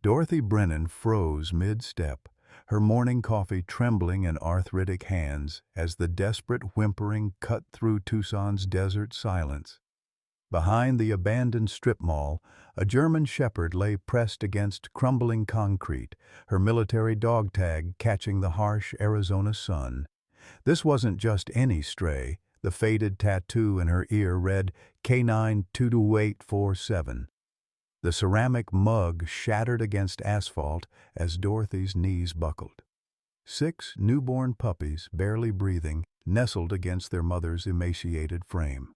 Dorothy Brennan froze mid-step, her morning coffee trembling in arthritic hands as the desperate whimpering cut through Tucson's desert silence. Behind the abandoned strip mall, a German shepherd lay pressed against crumbling concrete, her military dog tag catching the harsh Arizona sun. This wasn't just any stray. The faded tattoo in her ear read K9 22847. The ceramic mug shattered against asphalt as Dorothy's knees buckled. 6 newborn puppies, barely breathing, nestled against their mother's emaciated frame.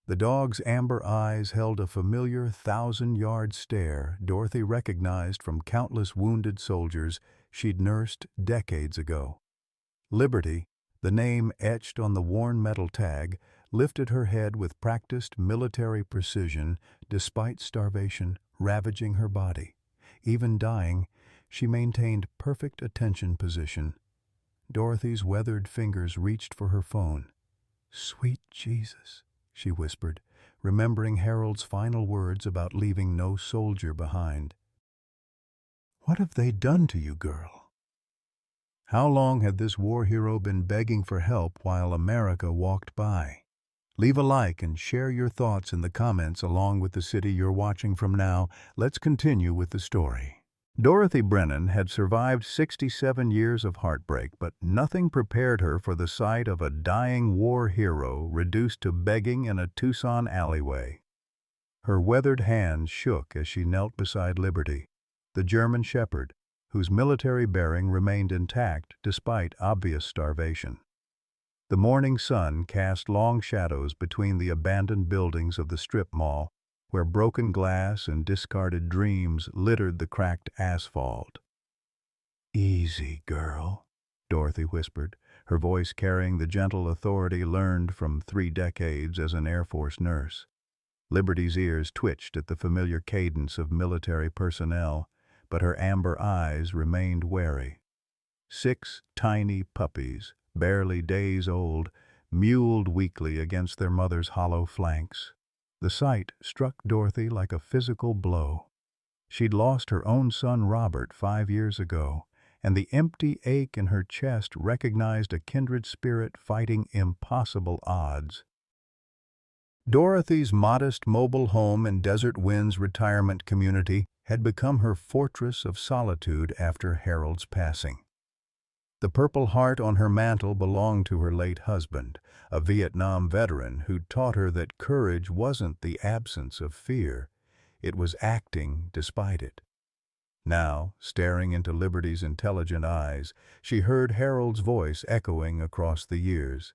The dog's amber eyes held a familiar 1,000-yard stare Dorothy recognized from countless wounded soldiers she'd nursed decades ago. Liberty, the name etched on the worn metal tag, lifted her head with practiced military precision despite starvation ravaging her body. Even dying, she maintained perfect attention position. Dorothy's weathered fingers reached for her phone. "Sweet Jesus," she whispered, remembering Harold's final words about leaving no soldier behind. "What have they done to you, girl?" How long had this war hero been begging for help while America walked by? Leave a like and share your thoughts in the comments along with the city you're watching from now. Let's continue with the story. Dorothy Brennan had survived 67 years of heartbreak, but nothing prepared her for the sight of a dying war hero reduced to begging in a Tucson alleyway. Her weathered hands shook as she knelt beside Liberty, the German shepherd, whose military bearing remained intact despite obvious starvation. The morning sun cast long shadows between the abandoned buildings of the strip mall, where broken glass and discarded dreams littered the cracked asphalt. "Easy, girl," Dorothy whispered, her voice carrying the gentle authority learned from 3 decades as an Air Force nurse. Liberty's ears twitched at the familiar cadence of military personnel, but her amber eyes remained wary. 6 tiny puppies, barely days old, mewled weakly against their mother's hollow flanks. The sight struck Dorothy like a physical blow. She'd lost her own son Robert 5 years ago, and the empty ache in her chest recognized a kindred spirit fighting impossible odds. Dorothy's modest mobile home in Desert Wind's retirement community had become her fortress of solitude after Harold's passing. The Purple Heart on her mantle belonged to her late husband, a Vietnam veteran who'd taught her that courage wasn't the absence of fear, it was acting despite it. Now, staring into Liberty's intelligent eyes, she heard Harold's voice echoing across the years.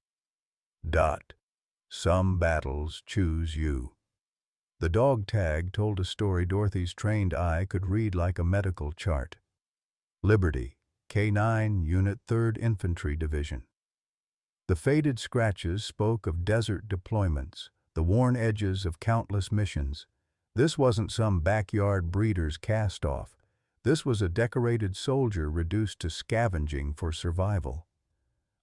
Some battles choose you." The dog tag told a story Dorothy's trained eye could read like a medical chart. Liberty, K9, Unit 3rd Infantry Division. The faded scratches spoke of desert deployments, the worn edges of countless missions. This wasn't some backyard breeder's cast-off. This was a decorated soldier reduced to scavenging for survival.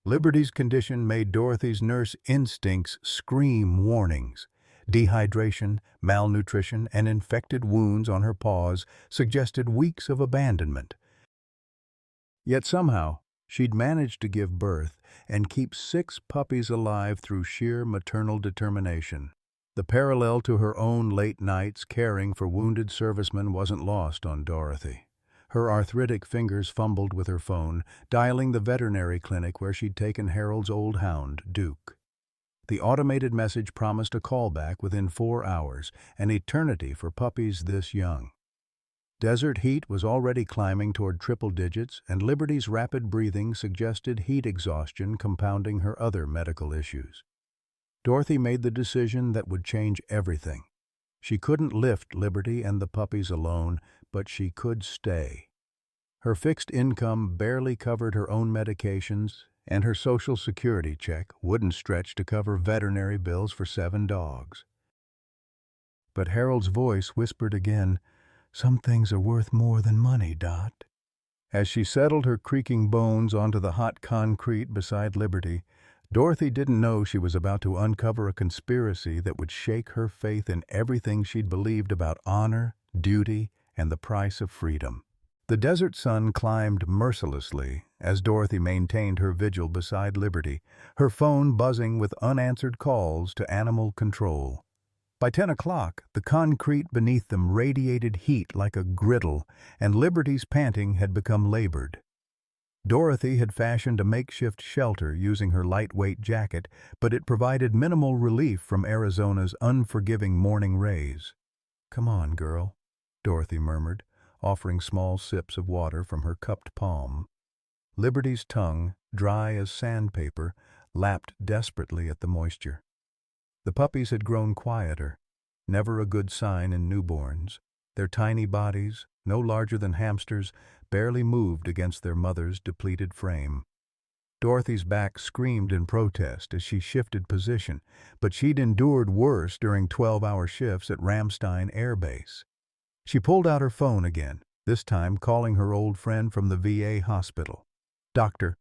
Liberty's condition made Dorothy's nurse instincts scream warnings. Dehydration, malnutrition, and infected wounds on her paws suggested weeks of abandonment. Yet somehow, she'd managed to give birth and keep 6 puppies alive through sheer maternal determination. The parallel to her own late nights caring for wounded servicemen wasn't lost on Dorothy. Her arthritic fingers fumbled with her phone, dialing the veterinary clinic where she'd taken Harold's old hound, Duke. The automated message promised a callback within 4 hours, an eternity for puppies this young. Desert heat was already climbing toward triple digits, and Liberty's rapid breathing suggested heat exhaustion compounding her other medical issues. Dorothy made the decision that would change everything. She couldn't lift Liberty and the puppies alone, but she could stay. Her fixed income barely covered her own medications, and her Social Security check wouldn't stretch to cover veterinary bills for 7 dogs. But Harold's voice whispered again, "Some things are worth more than money, Dot." As she settled her creaking bones onto the hot concrete beside Liberty, Dorothy didn't know she was about to uncover a conspiracy that would shake her faith in everything she'd believed about honor, duty, and the price of freedom. The desert sun climbed mercilessly as Dorothy maintained her vigil beside Liberty, her phone buzzing with unanswered calls to animal control. By 10 o'clock, the concrete beneath them radiated heat like a griddle, and Liberty's panting had become labored. Dorothy had fashioned a makeshift shelter using her lightweight jacket, but it provided minimal relief from Arizona's unforgiving morning rays. "Come on, girl," Dorothy murmured, offering small sips of water from her cupped palm. Liberty's tongue, dry as sandpaper, lapped desperately at the moisture. The puppies had grown quieter, never a good sign in newborns. Their tiny bodies, no larger than hamsters, barely moved against their mother's depleted frame. Dorothy's back screamed in protest as she shifted position, but she'd endured worse during 12-hour shifts at Ramstein Air Base. She pulled out her phone again, this time calling her old friend from the VA hospital. "Doctor."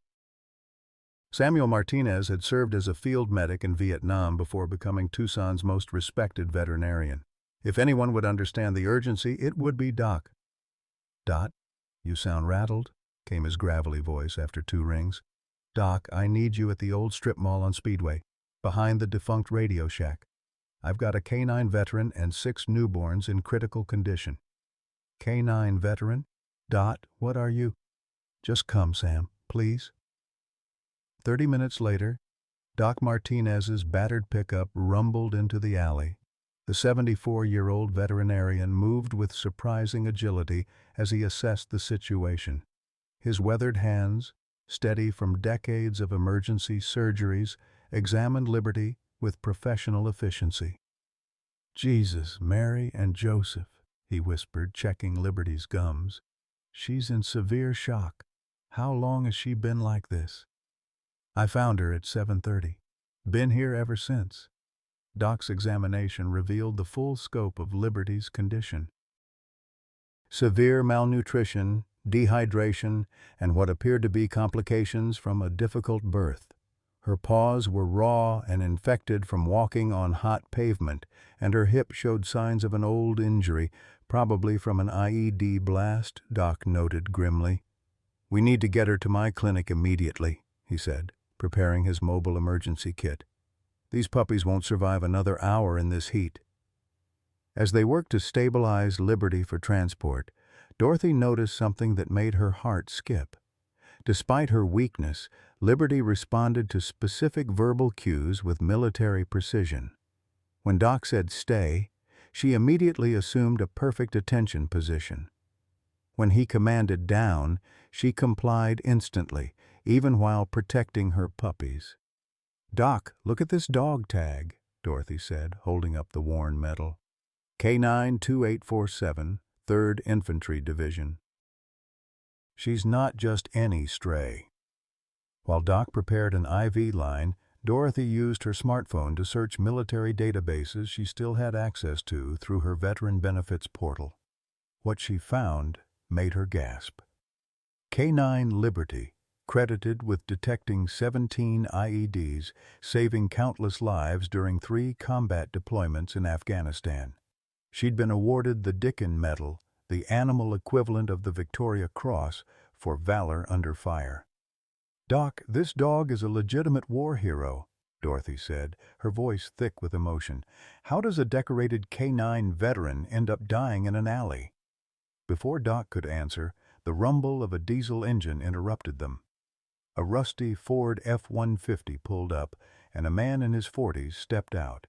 Samuel Martinez had served as a field medic in Vietnam before becoming Tucson's most respected veterinarian. If anyone would understand the urgency, it would be Doc. "Dot, you sound rattled," came his gravelly voice after 2 rings. "Doc, I need you at the old strip mall on Speedway, behind the defunct Radio Shack. I've got a canine veteran and 6 newborns in critical condition." "Canine veteran? Dot, what are you?" "Just come, Sam, please." 30 minutes later, Doc Martinez's battered pickup rumbled into the alley. The 74-year-old veterinarian moved with surprising agility as he assessed the situation. His weathered hands, steady from decades of emergency surgeries, examined Liberty with professional efficiency. "Jesus, Mary, and Joseph," he whispered, checking Liberty's gums. "She's in severe shock. How long has she been like this?" "I found her at 7:30. Been here ever since." Doc's examination revealed the full scope of Liberty's condition. Severe malnutrition, dehydration, and what appeared to be complications from a difficult birth. Her paws were raw and infected from walking on hot pavement, and her hip showed signs of an old injury, probably from an IED blast, Doc noted grimly. "We need to get her to my clinic immediately," he said, preparing his mobile emergency kit. "These puppies won't survive another hour in this heat." As they worked to stabilize Liberty for transport, Dorothy noticed something that made her heart skip. Despite her weakness, Liberty responded to specific verbal cues with military precision. When Doc said stay, she immediately assumed a perfect attention position. When he commanded down, she complied instantly, even while protecting her puppies. "Doc, look at this dog tag," Dorothy said, holding up the worn medal. "K9 2847, 3rd Infantry Division." She's not just any stray. While Doc prepared an IV line, Dorothy used her smartphone to search military databases she still had access to through her Veteran Benefits portal. What she found made her gasp. K9 Liberty, credited with detecting 17 IEDs, saving countless lives during 3 combat deployments in Afghanistan. She'd been awarded the Dickin Medal, the animal equivalent of the Victoria Cross, for valor under fire. "Doc, this dog is a legitimate war hero," Dorothy said, her voice thick with emotion. "How does a decorated K9 veteran end up dying in an alley?" Before Doc could answer, the rumble of a diesel engine interrupted them. A rusty Ford F-150 pulled up, and a man in his 40s stepped out.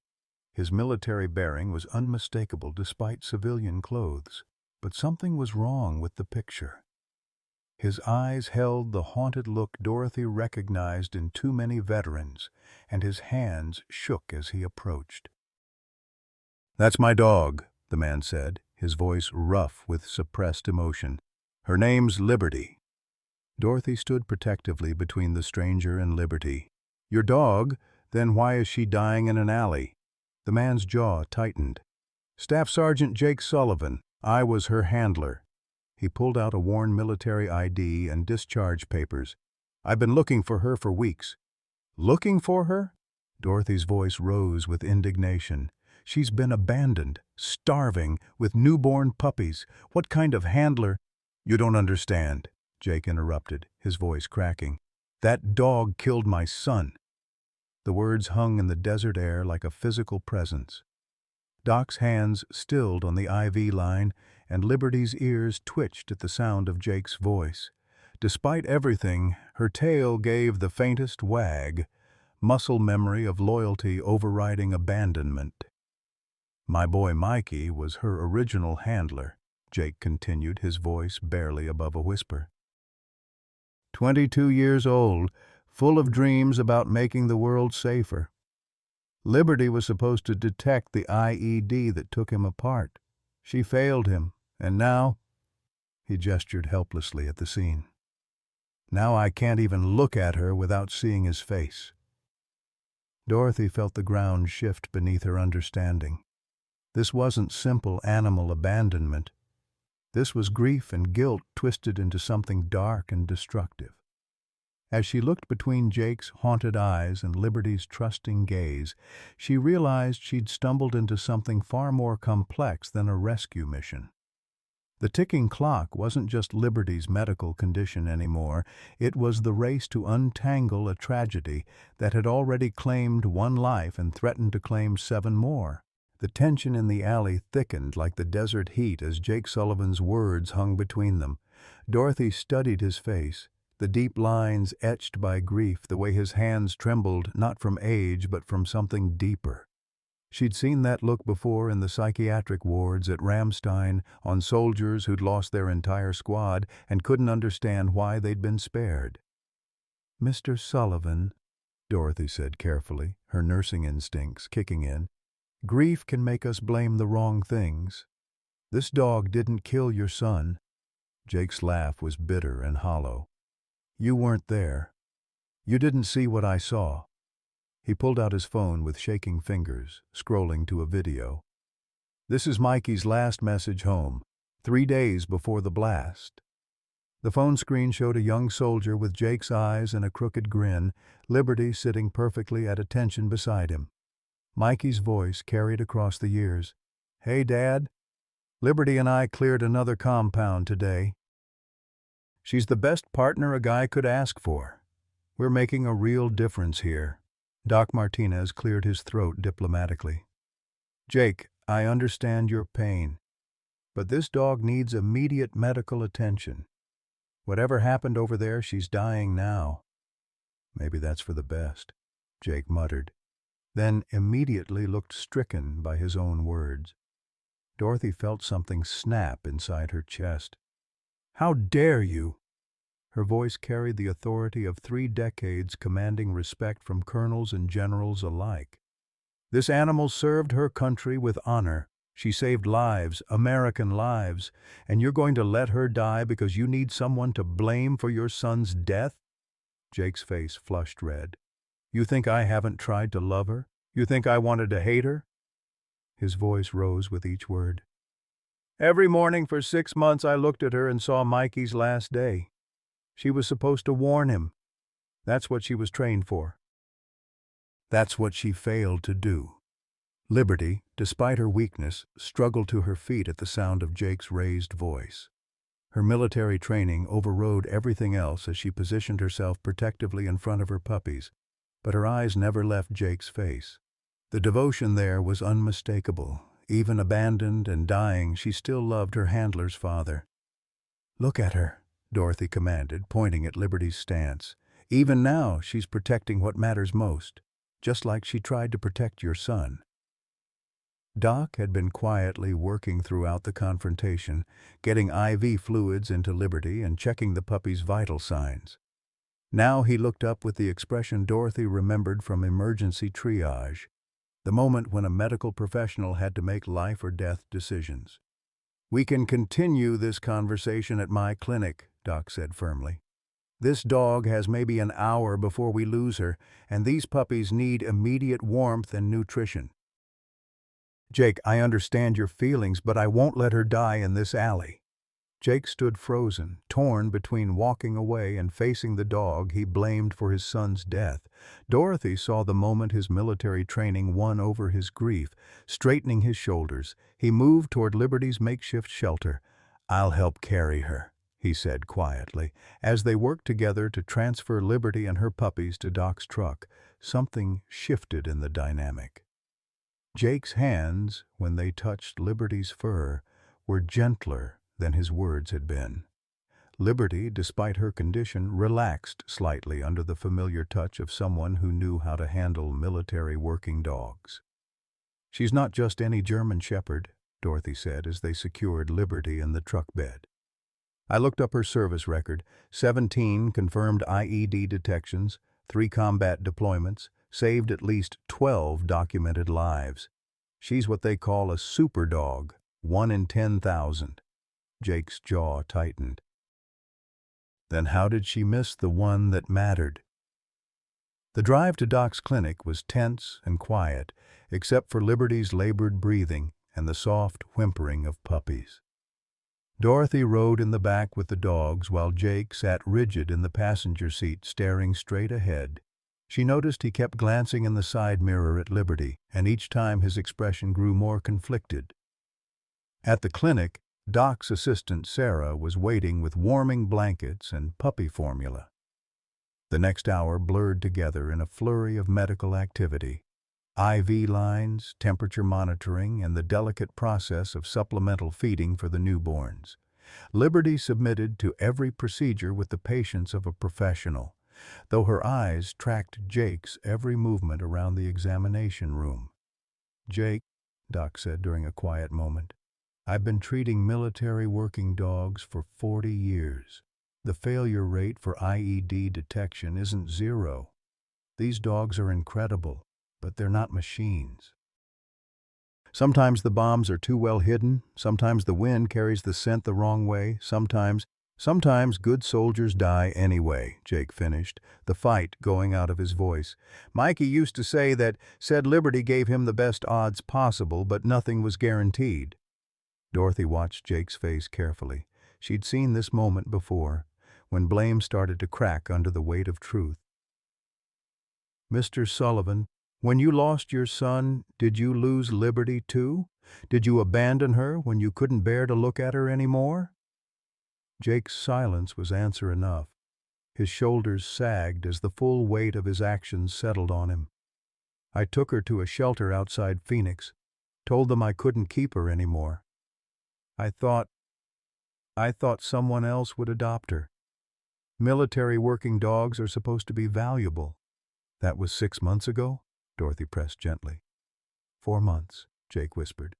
His military bearing was unmistakable despite civilian clothes, but something was wrong with the picture. His eyes held the haunted look Dorothy recognized in too many veterans, and his hands shook as he approached. "That's my dog," the man said, his voice rough with suppressed emotion. "Her name's Liberty." Dorothy stood protectively between the stranger and Liberty. "Your dog? Then why is she dying in an alley?" The man's jaw tightened. "Staff Sergeant Jake Sullivan. I was her handler." He pulled out a worn military ID and discharge papers. "I've been looking for her for weeks." "Looking for her?" Dorothy's voice rose with indignation. "She's been abandoned, starving, with newborn puppies. What kind of handler?" You don't understand, Jake interrupted, his voice cracking. That dog killed my son. The words hung in the desert air like a physical presence. Doc's hands stilled on the IV line, and Liberty's ears twitched at the sound of Jake's voice. Despite everything, her tail gave the faintest wag, muscle memory of loyalty overriding abandonment. My boy Mikey was her original handler, Jake continued, his voice barely above a whisper. 22 years old, full of dreams about making the world safer. Liberty was supposed to detect the IED that took him apart. She failed him, and now, he gestured helplessly at the scene. Now I can't even look at her without seeing his face. Dorothy felt the ground shift beneath her understanding. This wasn't simple animal abandonment. This was grief and guilt twisted into something dark and destructive. As she looked between Jake's haunted eyes and Liberty's trusting gaze, she realized she'd stumbled into something far more complex than a rescue mission. The ticking clock wasn't just Liberty's medical condition anymore, it was the race to untangle a tragedy that had already claimed one life and threatened to claim 7 more. The tension in the alley thickened like the desert heat as Jake Sullivan's words hung between them. Dorothy studied his face, the deep lines etched by grief, the way his hands trembled not from age but from something deeper. She'd seen that look before in the psychiatric wards at Ramstein, on soldiers who'd lost their entire squad and couldn't understand why they'd been spared. "Mr. Sullivan," Dorothy said carefully, her nursing instincts kicking in, "grief can make us blame the wrong things. This dog didn't kill your son." Jake's laugh was bitter and hollow. "You weren't there. You didn't see what I saw." He pulled out his phone with shaking fingers, scrolling to a video. "This is Mikey's last message home, 3 days before the blast." The phone screen showed a young soldier with Jake's eyes and a crooked grin, Liberty sitting perfectly at attention beside him. Mikey's voice carried across the years. "Hey, Dad. Liberty and I cleared another compound today. She's the best partner a guy could ask for. We're making a real difference here." Doc Martinez cleared his throat diplomatically. "Jake, I understand your pain, but this dog needs immediate medical attention. Whatever happened over there, she's dying now." "Maybe that's for the best," Jake muttered, then immediately looked stricken by his own words. Dorothy felt something snap inside her chest. "How dare you!" Her voice carried the authority of 3 decades commanding respect from colonels and generals alike. "This animal served her country with honor. She saved lives, American lives, and you're going to let her die because you need someone to blame for your son's death?" Jake's face flushed red. "You think I haven't tried to love her? You think I wanted to hate her?" His voice rose with each word. "Every morning for 6 months I looked at her and saw Mikey's last day. She was supposed to warn him. That's what she was trained for. That's what she failed to do." Liberty, despite her weakness, struggled to her feet at the sound of Jake's raised voice. Her military training overrode everything else as she positioned herself protectively in front of her puppies, but her eyes never left Jake's face. The devotion there was unmistakable. Even abandoned and dying, she still loved her handler's father. "Look at her," Dorothy commanded, pointing at Liberty's stance. "Even now, she's protecting what matters most, just like she tried to protect your son." Doc had been quietly working throughout the confrontation, getting IV fluids into Liberty and checking the puppy's vital signs. Now he looked up with the expression Dorothy remembered from emergency triage, the moment when a medical professional had to make life or death decisions. "We can continue this conversation at my clinic," Doc said firmly. "This dog has maybe an hour before we lose her, and these puppies need immediate warmth and nutrition." "Jake, I understand your feelings, but I won't let her die in this alley." Jake stood frozen, torn between walking away and facing the dog he blamed for his son's death. Dorothy saw the moment his military training won over his grief. Straightening his shoulders, he moved toward Liberty's makeshift shelter. "I'll help carry her," he said quietly. As they worked together to transfer Liberty and her puppies to Doc's truck, something shifted in the dynamic. Jake's hands, when they touched Liberty's fur, were gentler than his words had been. Liberty, despite her condition, relaxed slightly under the familiar touch of someone who knew how to handle military working dogs. "She's not just any German shepherd," Dorothy said as they secured Liberty in the truck bed. "I looked up her service record, 17 confirmed IED detections, 3 combat deployments, saved at least 12 documented lives. She's what they call a super dog, 1 in 10,000. Jake's jaw tightened. Then how did she miss the one that mattered? The drive to Doc's clinic was tense and quiet, except for Liberty's labored breathing and the soft whimpering of Puppies. Dorothy rode in the back with the dogs while Jake sat rigid in the passenger seat staring straight ahead. She noticed he kept glancing in the side mirror at Liberty, and each time his expression grew more conflicted. At the clinic, Doc's assistant Sarah was waiting with warming blankets and puppy formula. The next hour blurred together in a flurry of medical activity. IV lines, temperature monitoring, and the delicate process of supplemental feeding for the newborns. Liberty submitted to every procedure with the patience of a professional, though her eyes tracked Jake's every movement around the examination room. "Jake," Doc said during a quiet moment, "I've been treating military working dogs for 40 years. The failure rate for IED detection isn't 0. These dogs are incredible, but they're not machines. Sometimes the bombs are too well hidden, sometimes the wind carries the scent the wrong way, sometimes good soldiers die anyway," Jake finished, the fight going out of his voice. "Mikey used to say that, said Liberty gave him the best odds possible, but nothing was guaranteed." Dorothy watched Jake's face carefully. She'd seen this moment before, when blame started to crack under the weight of truth. "Mr. Sullivan, when you lost your son, did you lose Liberty too? Did you abandon her when you couldn't bear to look at her anymore?" Jake's silence was answer enough. His shoulders sagged as the full weight of his actions settled on him. "I took her to a shelter outside Phoenix, told them I couldn't keep her anymore. I thought someone else would adopt her. Military working dogs are supposed to be valuable." "That was 6 months ago?" Dorothy pressed gently. 4 months, Jake whispered.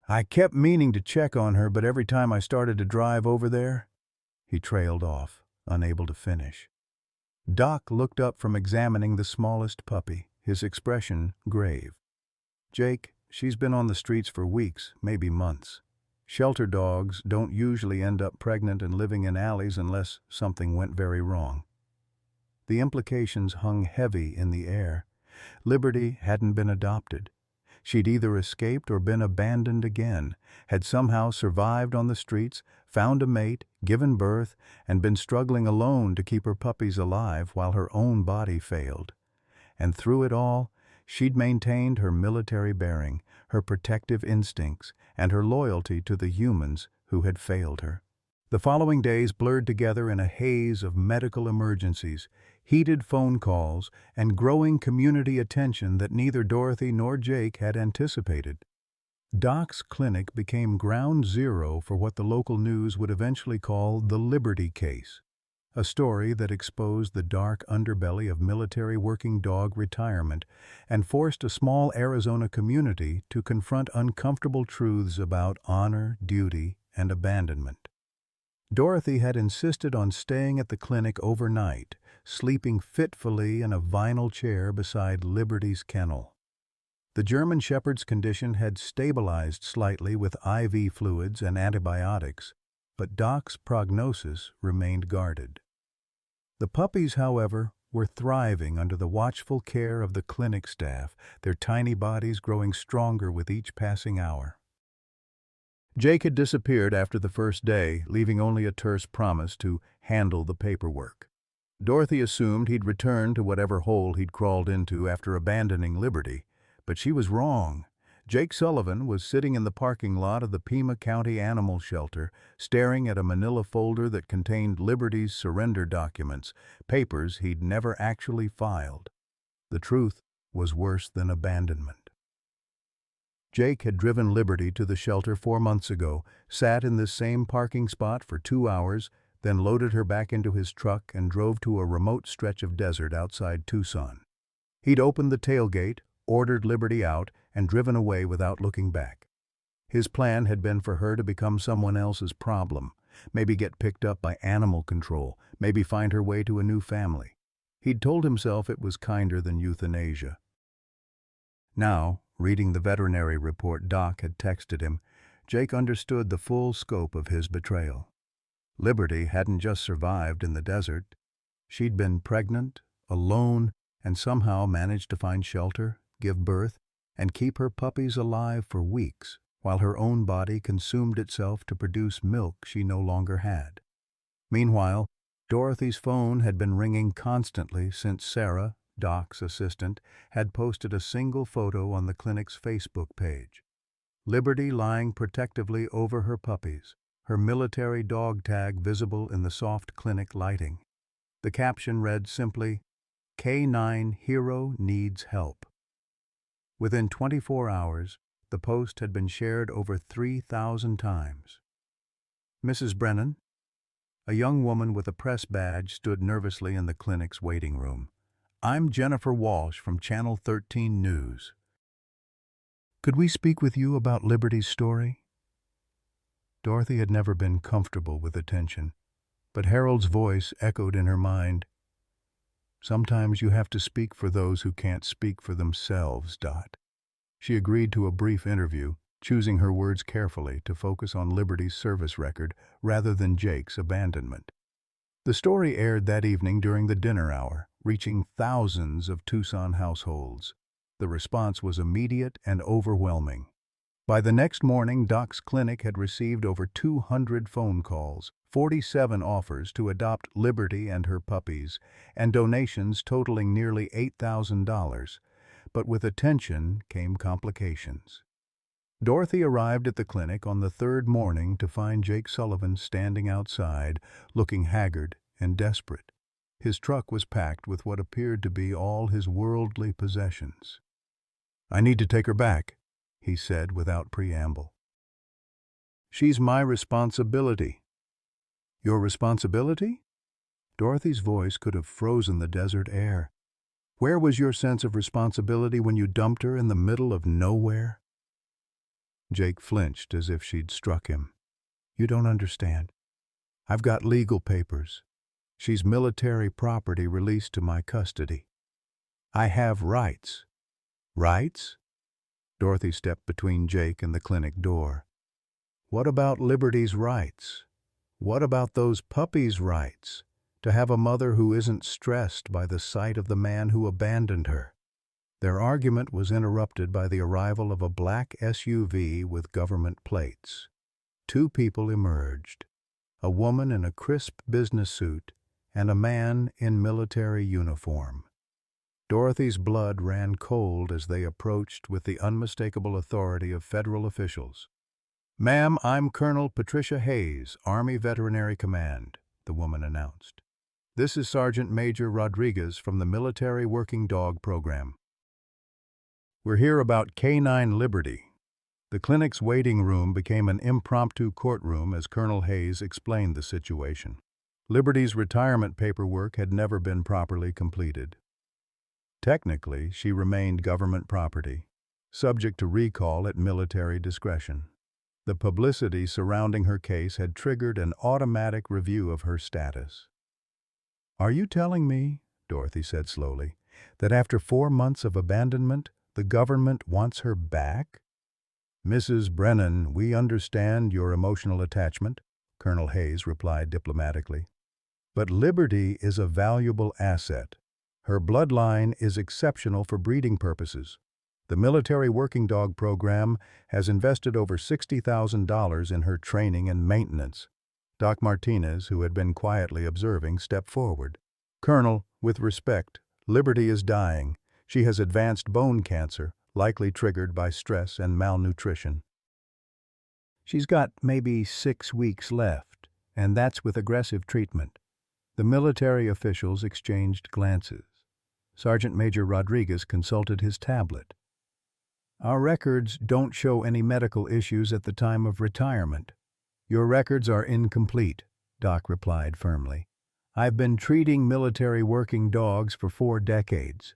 "I kept meaning to check on her, but every time I started to drive over there..." He trailed off, unable to finish. Doc looked up from examining the smallest puppy, his expression grave. "Jake, she's been on the streets for weeks, maybe months. Shelter dogs don't usually end up pregnant and living in alleys unless something went very wrong." The implications hung heavy in the air. Liberty hadn't been adopted. She'd either escaped or been abandoned again, had somehow survived on the streets, found a mate, given birth, and been struggling alone to keep her puppies alive while her own body failed. And through it all, she'd maintained her military bearing, her protective instincts, and her loyalty to the humans who had failed her. The following days blurred together in a haze of medical emergencies, heated phone calls, and growing community attention that neither Dorothy nor Jake had anticipated. Doc's clinic became ground zero for what the local news would eventually call the Liberty case, a story that exposed the dark underbelly of military working dog retirement and forced a small Arizona community to confront uncomfortable truths about honor, duty, and abandonment. Dorothy had insisted on staying at the clinic overnight, sleeping fitfully in a vinyl chair beside Liberty's kennel. The German Shepherd's condition had stabilized slightly with IV fluids and antibiotics, but Doc's prognosis remained guarded. The puppies, however, were thriving under the watchful care of the clinic staff, their tiny bodies growing stronger with each passing hour. Jake had disappeared after the first day, leaving only a terse promise to handle the paperwork. Dorothy assumed he'd returned to whatever hole he'd crawled into after abandoning Liberty, but she was wrong. Jake Sullivan was sitting in the parking lot of the Pima County Animal Shelter, staring at a manila folder that contained Liberty's surrender documents, papers he'd never actually filed. The truth was worse than abandonment. Jake had driven Liberty to the shelter 4 months ago, sat in this same parking spot for 2 hours, then loaded her back into his truck and drove to a remote stretch of desert outside Tucson. He'd opened the tailgate, ordered Liberty out, and driven away without looking back. His plan had been for her to become someone else's problem, maybe get picked up by animal control, maybe find her way to a new family. He'd told himself it was kinder than euthanasia. Now, reading the veterinary report Doc had texted him, Jake understood the full scope of his betrayal. Liberty hadn't just survived in the desert. She'd been pregnant, alone, and somehow managed to find shelter, give birth, and keep her puppies alive for weeks, while her own body consumed itself to produce milk she no longer had. Meanwhile, Dorothy's phone had been ringing constantly since Sarah, Doc's assistant, had posted a single photo on the clinic's Facebook page. Liberty lying protectively over her puppies, her military dog tag visible in the soft clinic lighting. The caption read simply, "K9 Hero needs help." Within 24 hours, the post had been shared over 3,000 times. Mrs. Brennan, a young woman with a press badge, stood nervously in the clinic's waiting room. "I'm Jennifer Walsh from Channel 13 News. Could we speak with you about Liberty's story?" Dorothy had never been comfortable with attention, but Harold's voice echoed in her mind. "Sometimes you have to speak for those who can't speak for themselves, Dot." She agreed to a brief interview, choosing her words carefully to focus on Liberty's service record rather than Jake's abandonment. The story aired that evening during the dinner hour, reaching thousands of Tucson households. The response was immediate and overwhelming. By the next morning, Doc's clinic had received over 200 phone calls, 47 offers to adopt Liberty and her puppies, and donations totaling nearly $8,000. But with attention came complications. Dorothy arrived at the clinic on the third morning to find Jake Sullivan standing outside, looking haggard and desperate. His truck was packed with what appeared to be all his worldly possessions. "I need to take her back," he said without preamble. "She's my responsibility." "Your responsibility?" Dorothy's voice could have frozen the desert air. "Where was your sense of responsibility when you dumped her in the middle of nowhere?" Jake flinched as if she'd struck him. "You don't understand. I've got legal papers. She's military property released to my custody. I have rights." "Rights?" Dorothy stepped between Jake and the clinic door. "What about Liberty's rights? What about those puppies' rights? To have a mother who isn't stressed by the sight of the man who abandoned her." Their argument was interrupted by the arrival of a black SUV with government plates. Two people emerged, a woman in a crisp business suit and a man in military uniform. Dorothy's blood ran cold as they approached with the unmistakable authority of federal officials. "Ma'am, I'm Colonel Patricia Hayes, Army Veterinary Command," the woman announced. "This is Sergeant Major Rodriguez from the Military Working Dog Program. We're here about K9 Liberty." The clinic's waiting room became an impromptu courtroom as Colonel Hayes explained the situation. Liberty's retirement paperwork had never been properly completed. Technically, she remained government property, subject to recall at military discretion. The publicity surrounding her case had triggered an automatic review of her status. "Are you telling me," Dorothy said slowly, "that after 4 months of abandonment, the government wants her back?" "Mrs. Brennan, we understand your emotional attachment," Colonel Hayes replied diplomatically. "But Liberty is a valuable asset. Her bloodline is exceptional for breeding purposes. The Military Working Dog Program has invested over $60,000 in her training and maintenance." Doc Martinez, who had been quietly observing, stepped forward. "Colonel, with respect, Liberty is dying. She has advanced bone cancer, likely triggered by stress and malnutrition. She's got maybe 6 weeks left, and that's with aggressive treatment. The military officials exchanged glances. Sergeant Major Rodriguez consulted his tablet. Our records don't show any medical issues at the time of retirement. Your records are incomplete, Doc replied firmly. I've been treating military working dogs for 4 decades.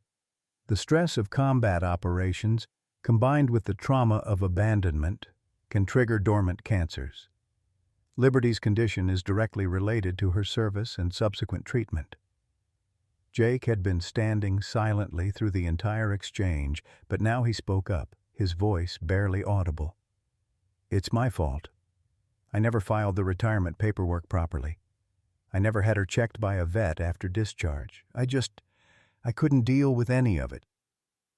The stress of combat operations, combined with the trauma of abandonment, can trigger dormant cancers. Liberty's condition is directly related to her service and subsequent treatment. Jake had been standing silently through the entire exchange, but now he spoke up, his voice barely audible. It's my fault. I never filed the retirement paperwork properly. I never had her checked by a vet after discharge. I couldn't deal with any of it.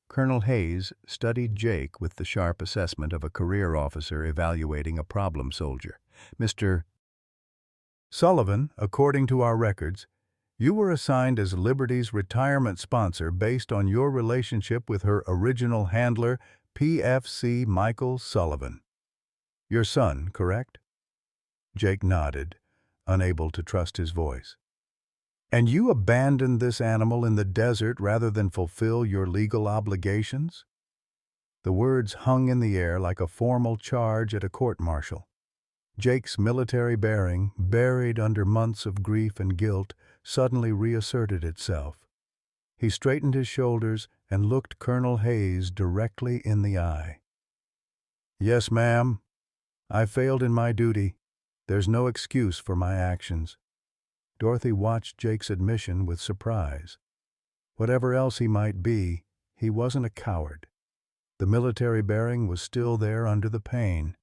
Colonel Hayes studied Jake with the sharp assessment of a career officer evaluating a problem soldier. Mr. Sullivan, according to our records, you were assigned as Liberty's retirement sponsor based on your relationship with her original handler, PFC Michael Sullivan. Your son, correct? Jake nodded, unable to trust his voice. And you abandoned this animal in the desert rather than fulfill your legal obligations? The words hung in the air like a formal charge at a court-martial. Jake's military bearing, buried under months of grief and guilt, suddenly reasserted itself. He straightened his shoulders and looked Colonel Hayes directly in the eye. Yes, ma'am. I failed in my duty. There's no excuse for my actions. Dorothy watched Jake's admission with surprise. Whatever else he might be, he wasn't a coward. The military bearing was still there under the pain.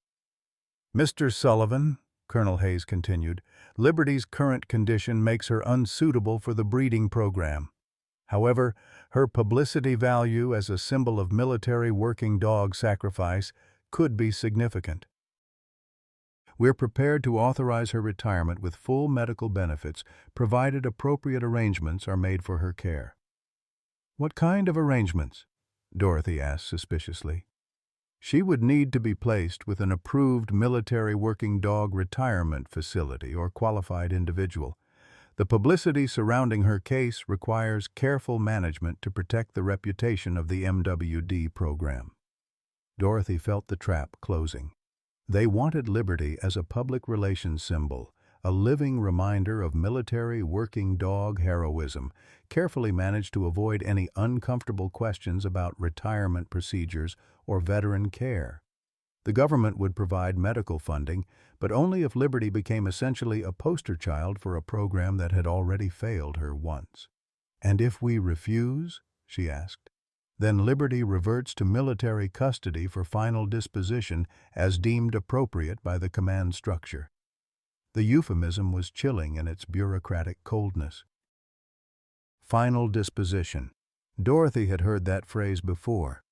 Mr. Sullivan, Colonel Hayes continued, Liberty's current condition makes her unsuitable for the breeding program. However, her publicity value as a symbol of military working dog sacrifice could be significant. We're prepared to authorize her retirement with full medical benefits, provided appropriate arrangements are made for her care. What kind of arrangements? Dorothy asked suspiciously. She would need to be placed with an approved military working dog retirement facility or qualified individual. The publicity surrounding her case requires careful management to protect the reputation of the MWD program. Dorothy felt the trap closing. They wanted Liberty as a public relations symbol, a living reminder of military working dog heroism, carefully managed to avoid any uncomfortable questions about retirement procedures or veteran care. The government would provide medical funding, but only if Liberty became essentially a poster child for a program that had already failed her once. And if we refuse? She asked. Then Liberty reverts to military custody for final disposition as deemed appropriate by the command structure. The euphemism was chilling in its bureaucratic coldness. Final disposition. Dorothy had heard that phrase before,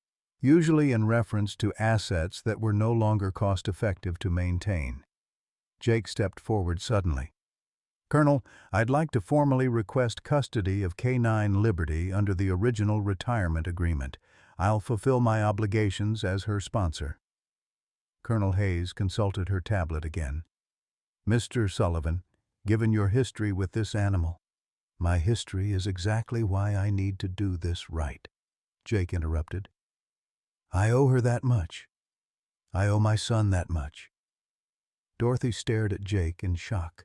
usually in reference to assets that were no longer cost-effective to maintain. Jake stepped forward suddenly. Colonel, I'd like to formally request custody of K9 Liberty under the original retirement agreement. I'll fulfill my obligations as her sponsor. Colonel Hayes consulted her tablet again. Mr. Sullivan, given your history with this animal, my history is exactly why I need to do this right, Jake interrupted. I owe her that much. I owe my son that much. Dorothy stared at Jake in shock.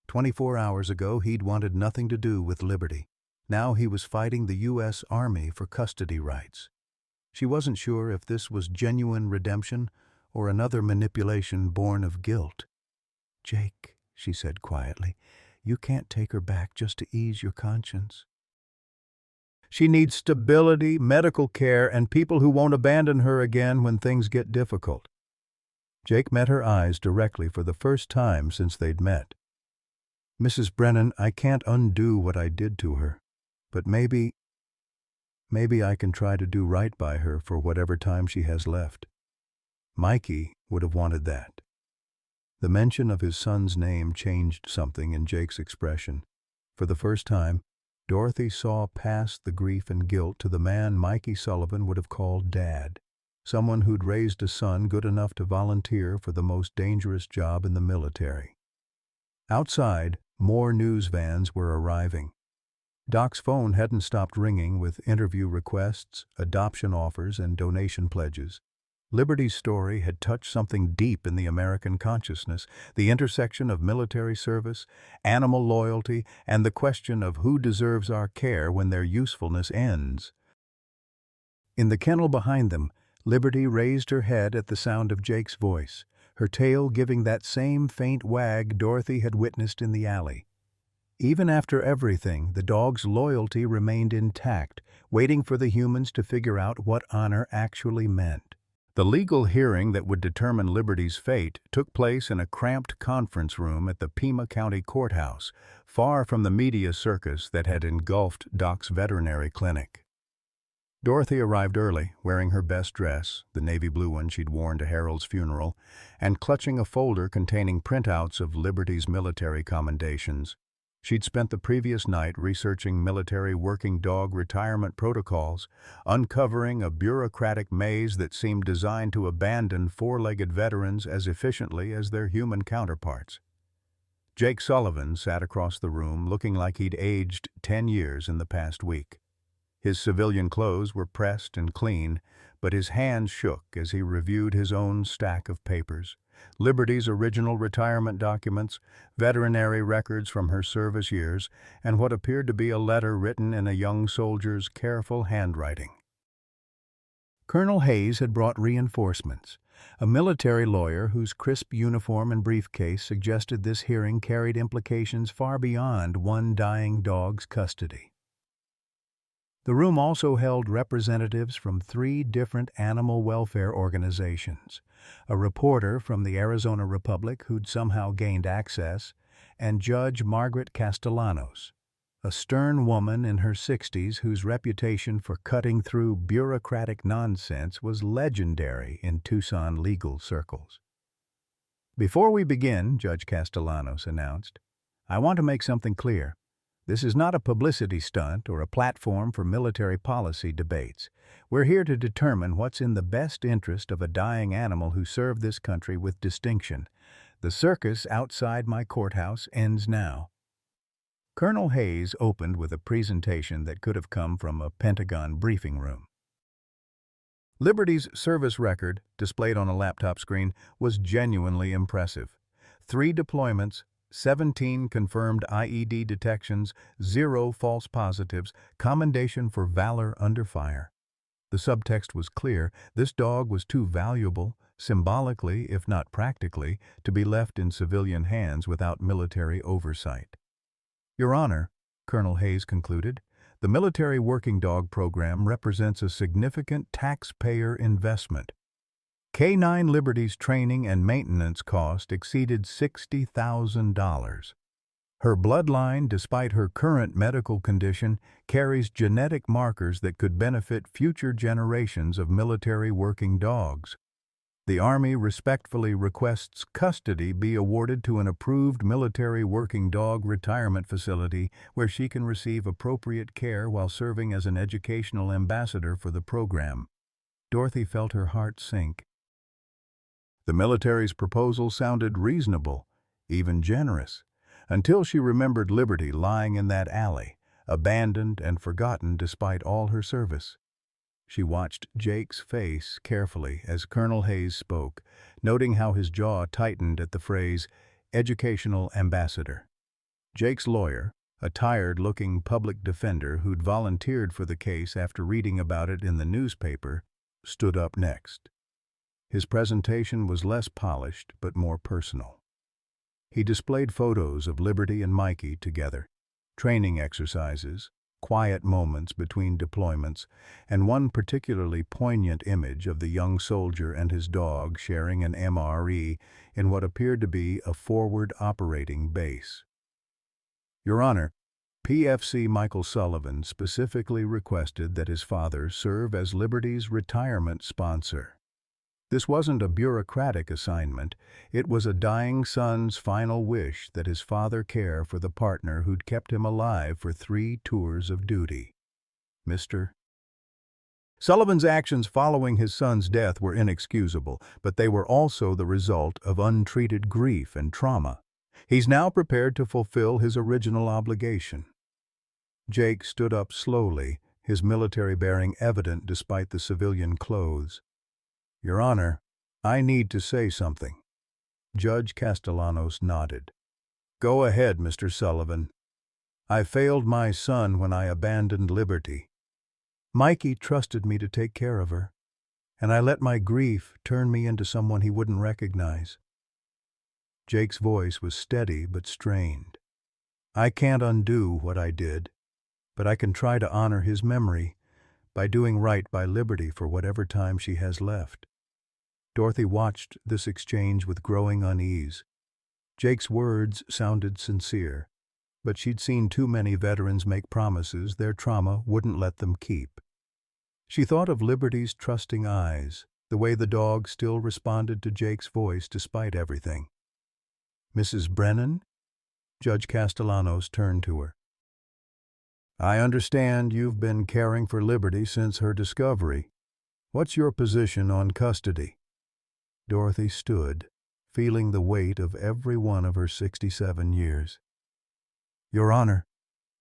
24 hours ago, he'd wanted nothing to do with Liberty. Now he was fighting the U.S. Army for custody rights. She wasn't sure if this was genuine redemption or another manipulation born of guilt. Jake, she said quietly, you can't take her back just to ease your conscience. She needs stability, medical care, and people who won't abandon her again when things get difficult. Jake met her eyes directly for the first time since they'd met. Mrs. Brennan, I can't undo what I did to her, but maybe I can try to do right by her for whatever time she has left. Mikey would have wanted that. The mention of his son's name changed something in Jake's expression. For the first time, Dorothy saw past the grief and guilt to the man Mikey Sullivan would have called Dad, someone who'd raised a son good enough to volunteer for the most dangerous job in the military. Outside, more news vans were arriving. Doc's phone hadn't stopped ringing with interview requests, adoption offers, and donation pledges. Liberty's story had touched something deep in the American consciousness, the intersection of military service, animal loyalty, and the question of who deserves our care when their usefulness ends. In the kennel behind them, Liberty raised her head at the sound of Jake's voice, her tail giving that same faint wag Dorothy had witnessed in the alley. Even after everything, the dog's loyalty remained intact, waiting for the humans to figure out what honor actually meant. The legal hearing that would determine Liberty's fate took place in a cramped conference room at the Pima County Courthouse, far from the media circus that had engulfed Doc's veterinary clinic. Dorothy arrived early, wearing her best dress, the navy blue one she'd worn to Harold's funeral, and clutching a folder containing printouts of Liberty's military commendations. She'd spent the previous night researching military working dog retirement protocols, uncovering a bureaucratic maze that seemed designed to abandon four-legged veterans as efficiently as their human counterparts. Jake Sullivan sat across the room looking like he'd aged 10 years in the past week. His civilian clothes were pressed and clean, but his hands shook as he reviewed his own stack of papers. Liberty's original retirement documents, veterinary records from her service years, and what appeared to be a letter written in a young soldier's careful handwriting. Colonel Hayes had brought reinforcements. A military lawyer whose crisp uniform and briefcase suggested this hearing carried implications far beyond one dying dog's custody. The room also held representatives from 3 different animal welfare organizations, a reporter from the Arizona Republic who'd somehow gained access, and Judge Margaret Castellanos, a stern woman in her 60s whose reputation for cutting through bureaucratic nonsense was legendary in Tucson legal circles. "Before we begin," Judge Castellanos announced, "I want to make something clear. This is not a publicity stunt or a platform for military policy debates. We're here to determine what's in the best interest of a dying animal who served this country with distinction. The circus outside my courthouse ends now." Colonel Hayes opened with a presentation that could have come from a Pentagon briefing room. Liberty's service record, displayed on a laptop screen, was genuinely impressive. 3 deployments, 17 confirmed IED detections, 0 false positives, commendation for valor under fire. The subtext was clear: this dog was too valuable, symbolically if not practically, to be left in civilian hands without military oversight. "Your Honor," Colonel Hayes concluded, "the military working dog program represents a significant taxpayer investment. K9 Liberty's training and maintenance cost exceeded $60,000. Her bloodline, despite her current medical condition, carries genetic markers that could benefit future generations of military working dogs. The Army respectfully requests custody be awarded to an approved military working dog retirement facility where she can receive appropriate care while serving as an educational ambassador for the program." Dorothy felt her heart sink. The military's proposal sounded reasonable, even generous, until she remembered Liberty lying in that alley, abandoned and forgotten despite all her service. She watched Jake's face carefully as Colonel Hayes spoke, noting how his jaw tightened at the phrase, "educational ambassador." Jake's lawyer, a tired-looking public defender who'd volunteered for the case after reading about it in the newspaper, stood up next. His presentation was less polished but more personal. He displayed photos of Liberty and Mikey together, training exercises, quiet moments between deployments, and one particularly poignant image of the young soldier and his dog sharing an MRE in what appeared to be a forward operating base. "Your Honor, PFC Michael Sullivan specifically requested that his father serve as Liberty's retirement sponsor." This wasn't a bureaucratic assignment. It was a dying son's final wish that his father care for the partner who'd kept him alive for 3 tours of duty. Mr. Sullivan's actions following his son's death were inexcusable, but they were also the result of untreated grief and trauma. He's now prepared to fulfill his original obligation. Jake stood up slowly, his military bearing evident despite the civilian clothes. "Your Honor, I need to say something." Judge Castellanos nodded. "Go ahead, Mr. Sullivan. I failed my son when I abandoned Liberty. Mikey trusted me to take care of her, and I let my grief turn me into someone he wouldn't recognize." Jake's voice was steady but strained. "I can't undo what I did, but I can try to honor his memory by doing right by Liberty for whatever time she has left." Dorothy watched this exchange with growing unease. Jake's words sounded sincere, but she'd seen too many veterans make promises their trauma wouldn't let them keep. She thought of Liberty's trusting eyes, the way the dog still responded to Jake's voice despite everything. "Mrs. Brennan?" Judge Castellanos turned to her. "I understand you've been caring for Liberty since her discovery. What's your position on custody?" Dorothy stood, feeling the weight of every one of her 67 years. "Your Honor,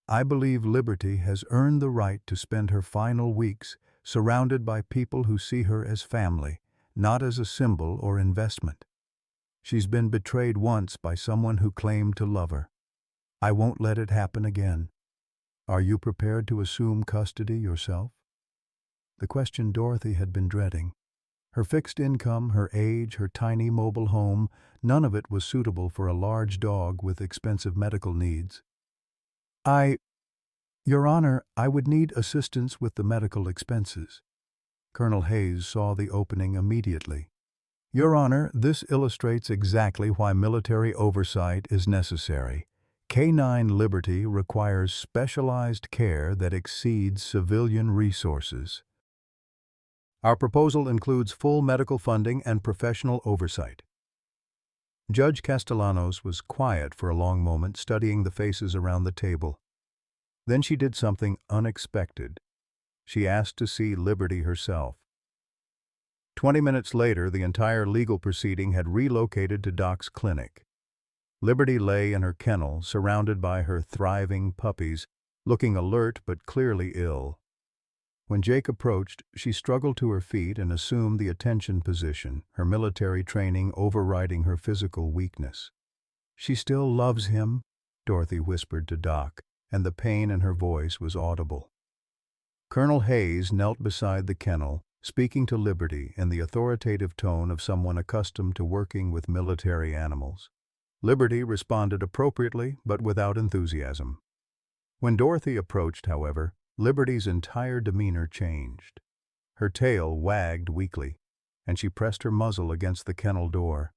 I believe Liberty has earned the right to spend her final weeks surrounded by people who see her as family, not as a symbol or investment. She's been betrayed once by someone who claimed to love her. I won't let it happen again. Are you prepared to assume custody yourself?" The question Dorothy had been dreading. Her fixed income, her age, her tiny mobile home, none of it was suitable for a large dog with expensive medical needs. Your Honor, I would need assistance with the medical expenses." Colonel Hayes saw the opening immediately. "Your Honor, this illustrates exactly why military oversight is necessary. Canine Liberty requires specialized care that exceeds civilian resources. Our proposal includes full medical funding and professional oversight." Judge Castellanos was quiet for a long moment, studying the faces around the table. Then she did something unexpected. She asked to see Liberty herself. 20 minutes later, the entire legal proceeding had relocated to Doc's clinic. Liberty lay in her kennel, surrounded by her thriving puppies, looking alert but clearly ill. When Jake approached, she struggled to her feet and assumed the attention position, her military training overriding her physical weakness. "She still loves him," Dorothy whispered to Doc, and the pain in her voice was audible. Colonel Hayes knelt beside the kennel, speaking to Liberty in the authoritative tone of someone accustomed to working with military animals. Liberty responded appropriately, but without enthusiasm. When Dorothy approached, however, Liberty's entire demeanor changed. Her tail wagged weakly, and she pressed her muzzle against the kennel door.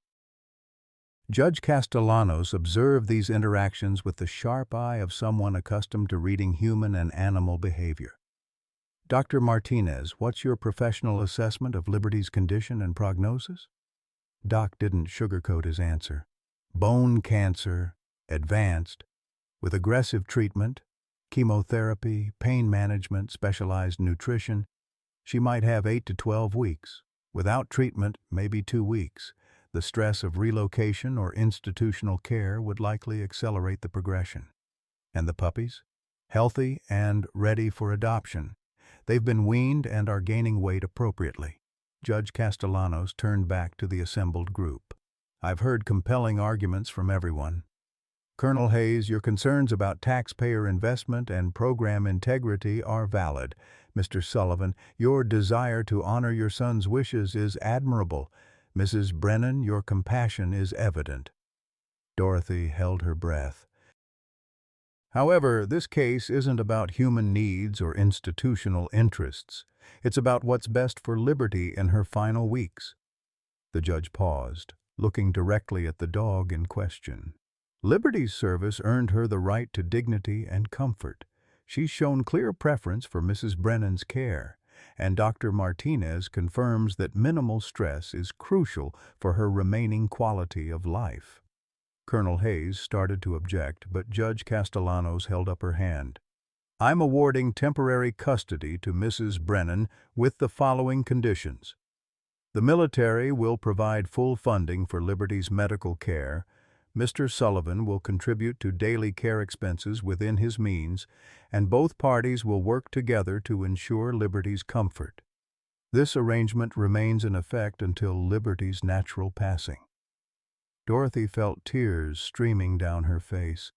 Judge Castellanos observed these interactions with the sharp eye of someone accustomed to reading human and animal behavior. "Dr. Martinez, what's your professional assessment of Liberty's condition and prognosis?" Doc didn't sugarcoat his answer. "Bone cancer, advanced, with aggressive treatment, chemotherapy, pain management, specialized nutrition. She might have 8 to 12 weeks. Without treatment, maybe 2 weeks. The stress of relocation or institutional care would likely accelerate the progression." "And the puppies?" "Healthy and ready for adoption. They've been weaned and are gaining weight appropriately." Judge Castellanos turned back to the assembled group. "I've heard compelling arguments from everyone. Colonel Hayes, your concerns about taxpayer investment and program integrity are valid. Mr. Sullivan, your desire to honor your son's wishes is admirable. Mrs. Brennan, your compassion is evident." Dorothy held her breath. "However, this case isn't about human needs or institutional interests. It's about what's best for Liberty in her final weeks." The judge paused, looking directly at the dog in question. "Liberty's service earned her the right to dignity and comfort. She's shown clear preference for Mrs. Brennan's care. and Dr. Martinez confirms that minimal stress is crucial for her remaining quality of life. Colonel Hayes started to object, but Judge Castellanos held up her hand. I'm awarding temporary custody to Mrs. Brennan with the following conditions. The military will provide full funding for Liberty's medical care. Mr. Sullivan will contribute to daily care expenses within his means, and both parties will work together to ensure Liberty's comfort. This arrangement remains in effect until Liberty's natural passing. Dorothy felt tears streaming down her face.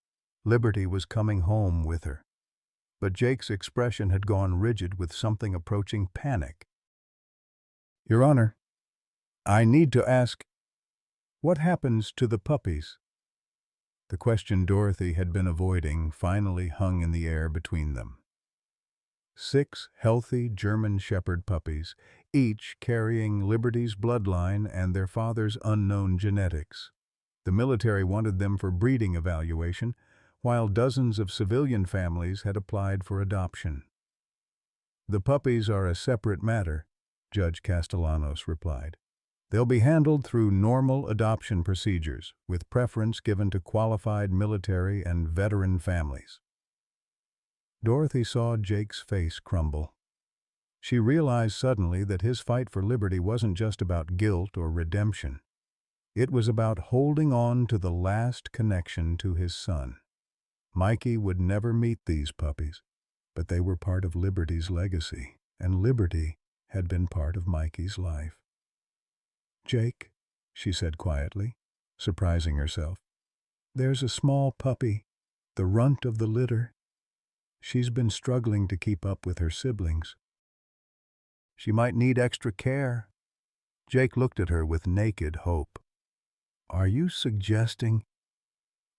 Liberty was coming home with her. But Jake's expression had gone rigid with something approaching panic. Your Honor, I need to ask, what happens to the puppies? The question Dorothy had been avoiding finally hung in the air between them. 6 healthy German Shepherd puppies, each carrying Liberty's bloodline and their father's unknown genetics. The military wanted them for breeding evaluation, while dozens of civilian families had applied for adoption. The puppies are a separate matter, Judge Castellanos replied. They'll be handled through normal adoption procedures, with preference given to qualified military and veteran families. Dorothy saw Jake's face crumble. She realized suddenly that his fight for liberty wasn't just about guilt or redemption. It was about holding on to the last connection to his son. Mikey would never meet these puppies, but they were part of Liberty's legacy, and Liberty had been part of Mikey's life. Jake, she said quietly, surprising herself, there's a small puppy, the runt of the litter. She's been struggling to keep up with her siblings. She might need extra care. Jake looked at her with naked hope. Are you suggesting?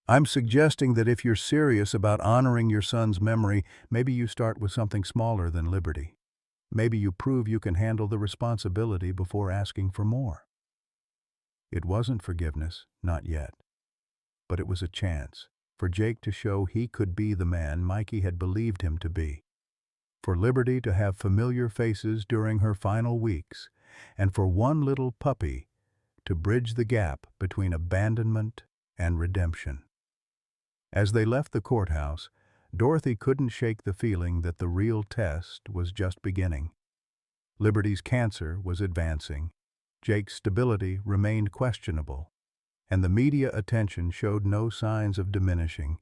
I'm suggesting that if you're serious about honoring your son's memory, maybe you start with something smaller than Liberty. Maybe you prove you can handle the responsibility before asking for more. It wasn't forgiveness, not yet. But it was a chance for Jake to show he could be the man Mikey had believed him to be. For Liberty to have familiar faces during her final weeks, and for one little puppy to bridge the gap between abandonment and redemption. As they left the courthouse, Dorothy couldn't shake the feeling that the real test was just beginning. Liberty's cancer was advancing, Jake's stability remained questionable, and the media attention showed no signs of diminishing.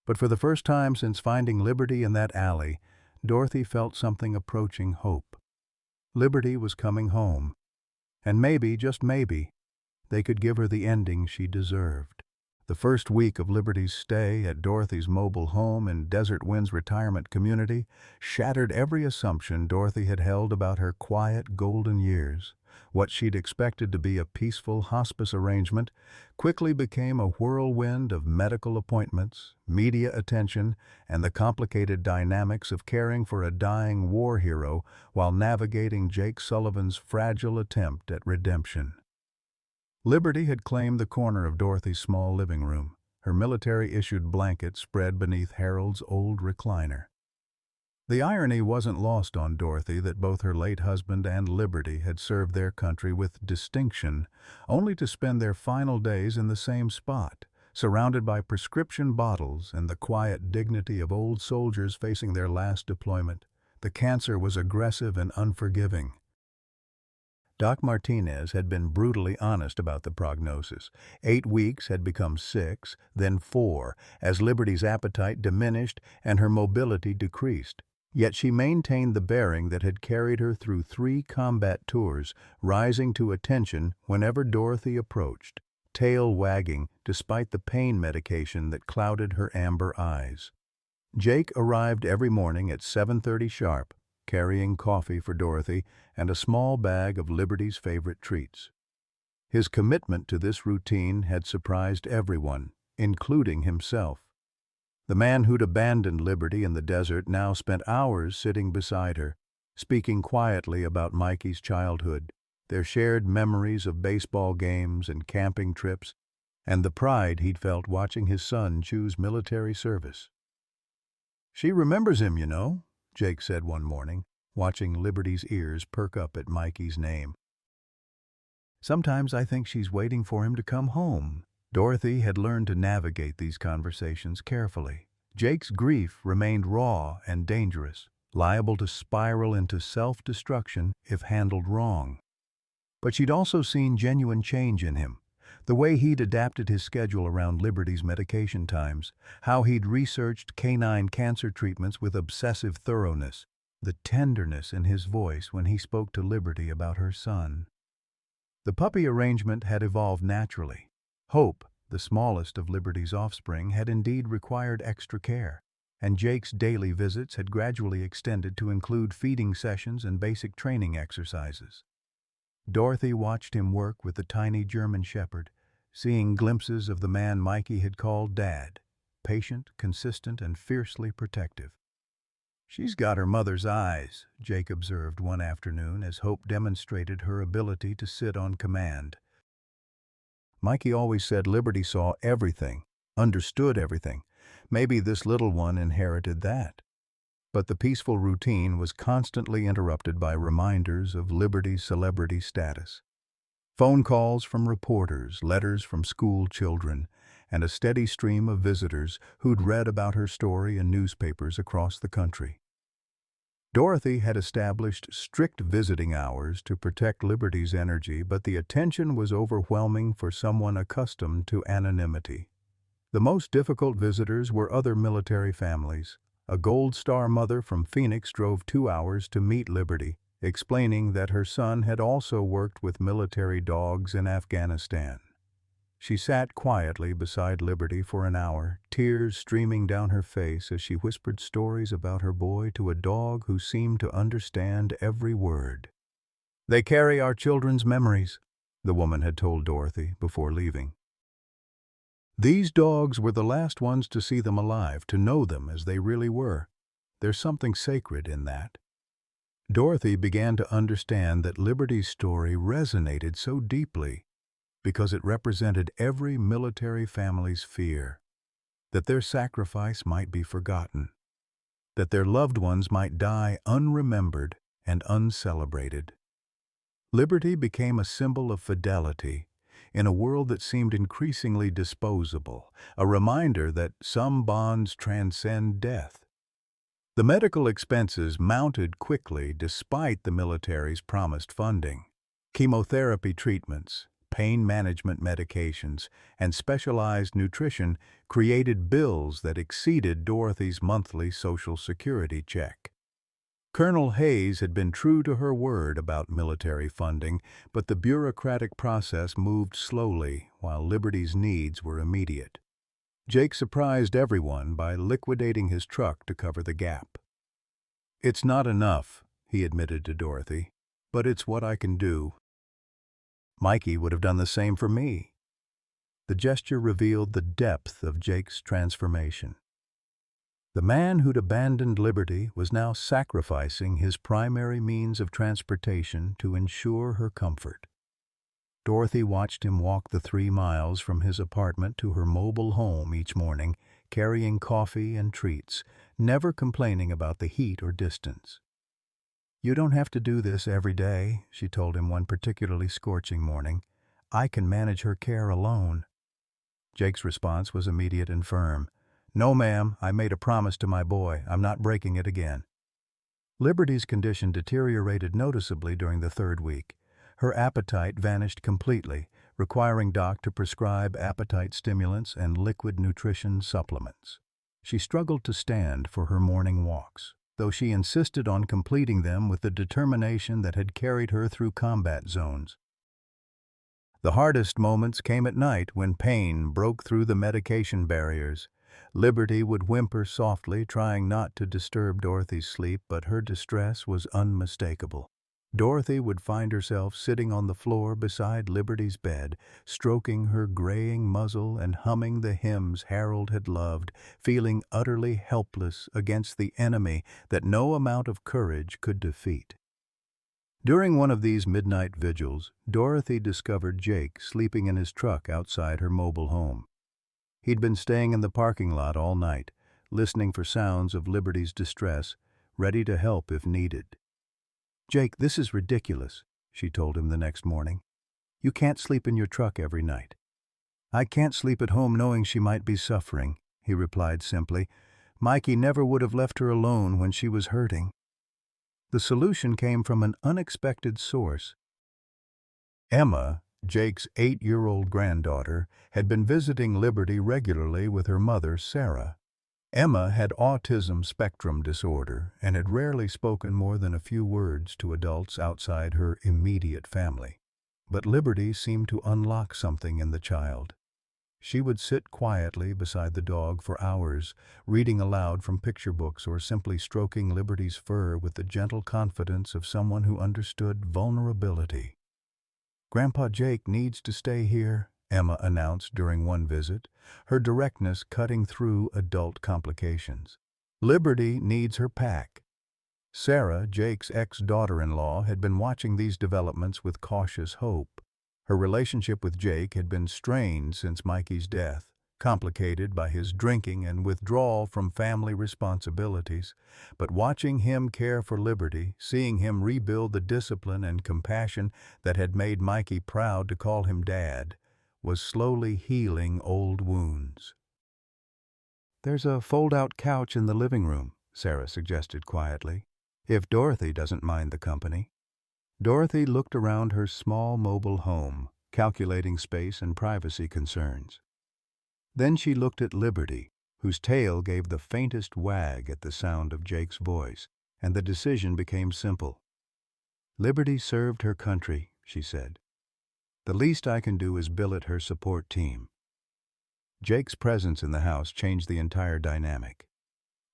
But for the first time since finding Liberty in that alley, Dorothy felt something approaching hope. Liberty was coming home, and maybe, just maybe, they could give her the ending she deserved. The first week of Liberty's stay at Dorothy's mobile home in Desert Wind's retirement community shattered every assumption Dorothy had held about her quiet golden years. What she'd expected to be a peaceful hospice arrangement quickly became a whirlwind of medical appointments, media attention, and the complicated dynamics of caring for a dying war hero while navigating Jake Sullivan's fragile attempt at redemption. Liberty had claimed the corner of Dorothy's small living room, her military-issued blanket spread beneath Harold's old recliner. The irony wasn't lost on Dorothy that both her late husband and Liberty had served their country with distinction, only to spend their final days in the same spot, surrounded by prescription bottles and the quiet dignity of old soldiers facing their last deployment. The cancer was aggressive and unforgiving. Doc Martinez had been brutally honest about the prognosis. 8 weeks had become 6, then 4, as Liberty's appetite diminished and her mobility decreased. Yet she maintained the bearing that had carried her through 3 combat tours, rising to attention whenever Dorothy approached, tail wagging despite the pain medication that clouded her amber eyes. Jake arrived every morning at 7:30 sharp, carrying coffee for Dorothy and a small bag of Liberty's favorite treats. His commitment to this routine had surprised everyone, including himself. The man who'd abandoned Liberty in the desert now spent hours sitting beside her, speaking quietly about Mikey's childhood, their shared memories of baseball games and camping trips, and the pride he'd felt watching his son choose military service. "She remembers him, you know," Jake said one morning. watching Liberty's ears perk up at Mikey's name. Sometimes I think she's waiting for him to come home. Dorothy had learned to navigate these conversations carefully. Jake's grief remained raw and dangerous, liable to spiral into self-destruction if handled wrong. But she'd also seen genuine change in him. The way he'd adapted his schedule around Liberty's medication times, how he'd researched canine cancer treatments with obsessive thoroughness, the tenderness in his voice when he spoke to Liberty about her son. The puppy arrangement had evolved naturally. Hope, the smallest of Liberty's offspring, had indeed required extra care, and Jake's daily visits had gradually extended to include feeding sessions and basic training exercises. Dorothy watched him work with the tiny German shepherd, seeing glimpses of the man Mikey had called Dad, patient, consistent, and fiercely protective. "She's got her mother's eyes," Jake observed one afternoon as Hope demonstrated her ability to sit on command. Mikey always said Liberty saw everything, understood everything. Maybe this little one inherited that. But the peaceful routine was constantly interrupted by reminders of Liberty's celebrity status. Phone calls from reporters, letters from school children, and a steady stream of visitors who'd read about her story in newspapers across the country. Dorothy had established strict visiting hours to protect Liberty's energy, but the attention was overwhelming for someone accustomed to anonymity. The most difficult visitors were other military families. A Gold Star mother from Phoenix drove 2 hours to meet Liberty, explaining that her son had also worked with military dogs in Afghanistan. She sat quietly beside Liberty for an hour, tears streaming down her face as she whispered stories about her boy to a dog who seemed to understand every word. "They carry our children's memories," the woman had told Dorothy before leaving. "These dogs were the last ones to see them alive, to know them as they really were. There's something sacred in that." Dorothy began to understand that Liberty's story resonated so deeply because it represented every military family's fear, that their sacrifice might be forgotten, that their loved ones might die unremembered and uncelebrated. Liberty became a symbol of fidelity in a world that seemed increasingly disposable, a reminder that some bonds transcend death. The medical expenses mounted quickly despite the military's promised funding. Chemotherapy treatments, pain management medications, and specialized nutrition created bills that exceeded Dorothy's monthly Social Security check. Colonel Hayes had been true to her word about military funding, but the bureaucratic process moved slowly while Liberty's needs were immediate. Jake surprised everyone by liquidating his truck to cover the gap. "It's not enough," he admitted to Dorothy, "but it's what I can do. Mikey would have done the same for me." The gesture revealed the depth of Jake's transformation. The man who'd abandoned Liberty was now sacrificing his primary means of transportation to ensure her comfort. Dorothy watched him walk the 3 miles from his apartment to her mobile home each morning, carrying coffee and treats, never complaining about the heat or distance. "You don't have to do this every day," she told him one particularly scorching morning. "I can manage her care alone." Jake's response was immediate and firm. "No, ma'am, I made a promise to my boy. I'm not breaking it again." Liberty's condition deteriorated noticeably during the 3rd week. Her appetite vanished completely, requiring Doc to prescribe appetite stimulants and liquid nutrition supplements. She struggled to stand for her morning walks, though she insisted on completing them with the determination that had carried her through combat zones. The hardest moments came at night when pain broke through the medication barriers. Liberty would whimper softly, trying not to disturb Dorothy's sleep, but her distress was unmistakable. Dorothy would find herself sitting on the floor beside Liberty's bed, stroking her graying muzzle and humming the hymns Harold had loved, feeling utterly helpless against the enemy that no amount of courage could defeat. During one of these midnight vigils, Dorothy discovered Jake sleeping in his truck outside her mobile home. He'd been staying in the parking lot all night, listening for sounds of Liberty's distress, ready to help if needed. "Jake, this is ridiculous," she told him the next morning. "You can't sleep in your truck every night." "I can't sleep at home knowing she might be suffering," he replied simply. "Mikey never would have left her alone when she was hurting." The solution came from an unexpected source. Emma, Jake's 8-year-old granddaughter, had been visiting Liberty regularly with her mother, Sarah. Emma had autism spectrum disorder and had rarely spoken more than a few words to adults outside her immediate family. But Liberty seemed to unlock something in the child. She would sit quietly beside the dog for hours, reading aloud from picture books or simply stroking Liberty's fur with the gentle confidence of someone who understood vulnerability. "Grandpa Jake needs to stay here," Emma announced during one visit, her directness cutting through adult complications. "Liberty needs her pack." Sarah, Jake's ex-daughter-in-law, had been watching these developments with cautious hope. Her relationship with Jake had been strained since Mikey's death, complicated by his drinking and withdrawal from family responsibilities. But watching him care for Liberty, seeing him rebuild the discipline and compassion that had made Mikey proud to call him Dad, was slowly healing old wounds. "There's a fold-out couch in the living room," Sarah suggested quietly, "if Dorothy doesn't mind the company." Dorothy looked around her small mobile home, calculating space and privacy concerns. Then she looked at Liberty, whose tail gave the faintest wag at the sound of Jake's voice, and the decision became simple. "Liberty served her country," she said. "The least I can do is billet her support team." Jake's presence in the house changed the entire dynamic.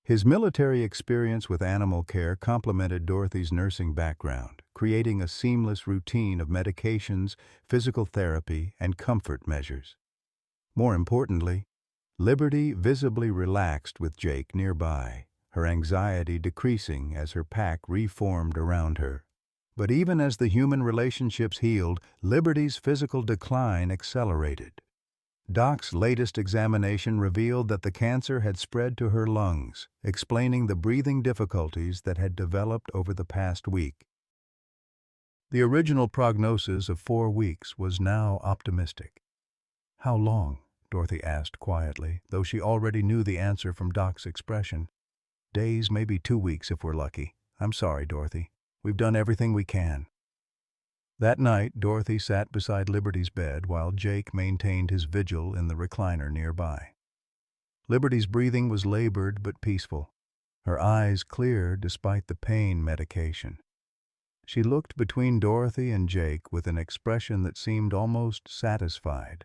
His military experience with animal care complemented Dorothy's nursing background, creating a seamless routine of medications, physical therapy, and comfort measures. More importantly, Liberty visibly relaxed with Jake nearby, her anxiety decreasing as her pack reformed around her. But even as the human relationships healed, Liberty's physical decline accelerated. Doc's latest examination revealed that the cancer had spread to her lungs, explaining the breathing difficulties that had developed over the past week. The original prognosis of 4 weeks was now optimistic. "How long?" Dorothy asked quietly, though she already knew the answer from Doc's expression. "Days, maybe 2 weeks if we're lucky. I'm sorry, Dorothy. We've done everything we can." That night, Dorothy sat beside Liberty's bed while Jake maintained his vigil in the recliner nearby. Liberty's breathing was labored but peaceful, her eyes clear despite the pain medication. She looked between Dorothy and Jake with an expression that seemed almost satisfied,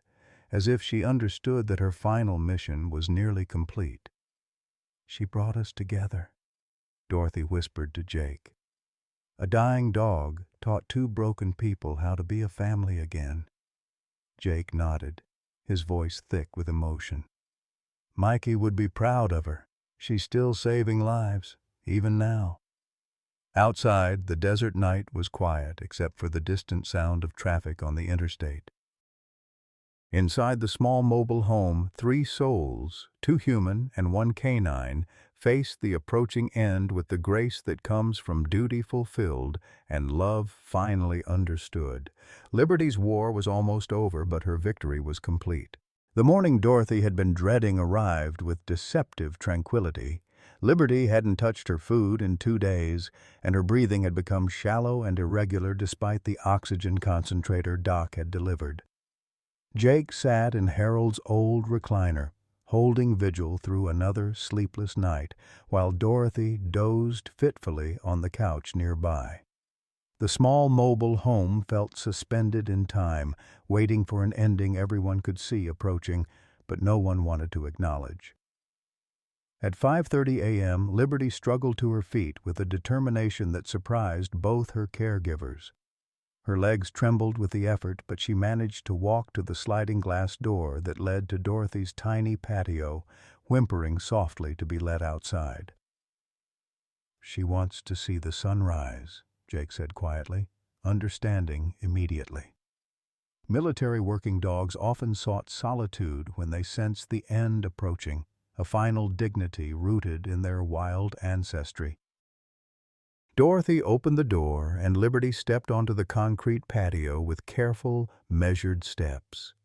as if she understood that her final mission was nearly complete. "She brought us together," Dorothy whispered to Jake. "A dying dog taught 2 broken people how to be a family again." Jake nodded, his voice thick with emotion. "Mikey would be proud of her. She's still saving lives, even now." Outside, the desert night was quiet except for the distant sound of traffic on the interstate. Inside the small mobile home, 3 souls, 2 human and 1 canine, faced the approaching end with the grace that comes from duty fulfilled and love finally understood. Liberty's war was almost over, but her victory was complete. The morning Dorothy had been dreading arrived with deceptive tranquility. Liberty hadn't touched her food in 2 days, and her breathing had become shallow and irregular despite the oxygen concentrator Doc had delivered. Jake sat in Harold's old recliner, holding vigil through another sleepless night, while Dorothy dozed fitfully on the couch nearby. The small mobile home felt suspended in time, waiting for an ending everyone could see approaching, but no one wanted to acknowledge. At 5:30 a.m., Liberty struggled to her feet with a determination that surprised both her caregivers. Her legs trembled with the effort, but she managed to walk to the sliding glass door that led to Dorothy's tiny patio, whimpering softly to be let outside. "She wants to see the sunrise," Jake said quietly, understanding immediately. Military working dogs often sought solitude when they sensed the end approaching, a final dignity rooted in their wild ancestry. Dorothy opened the door, and Liberty stepped onto the concrete patio with careful, measured steps.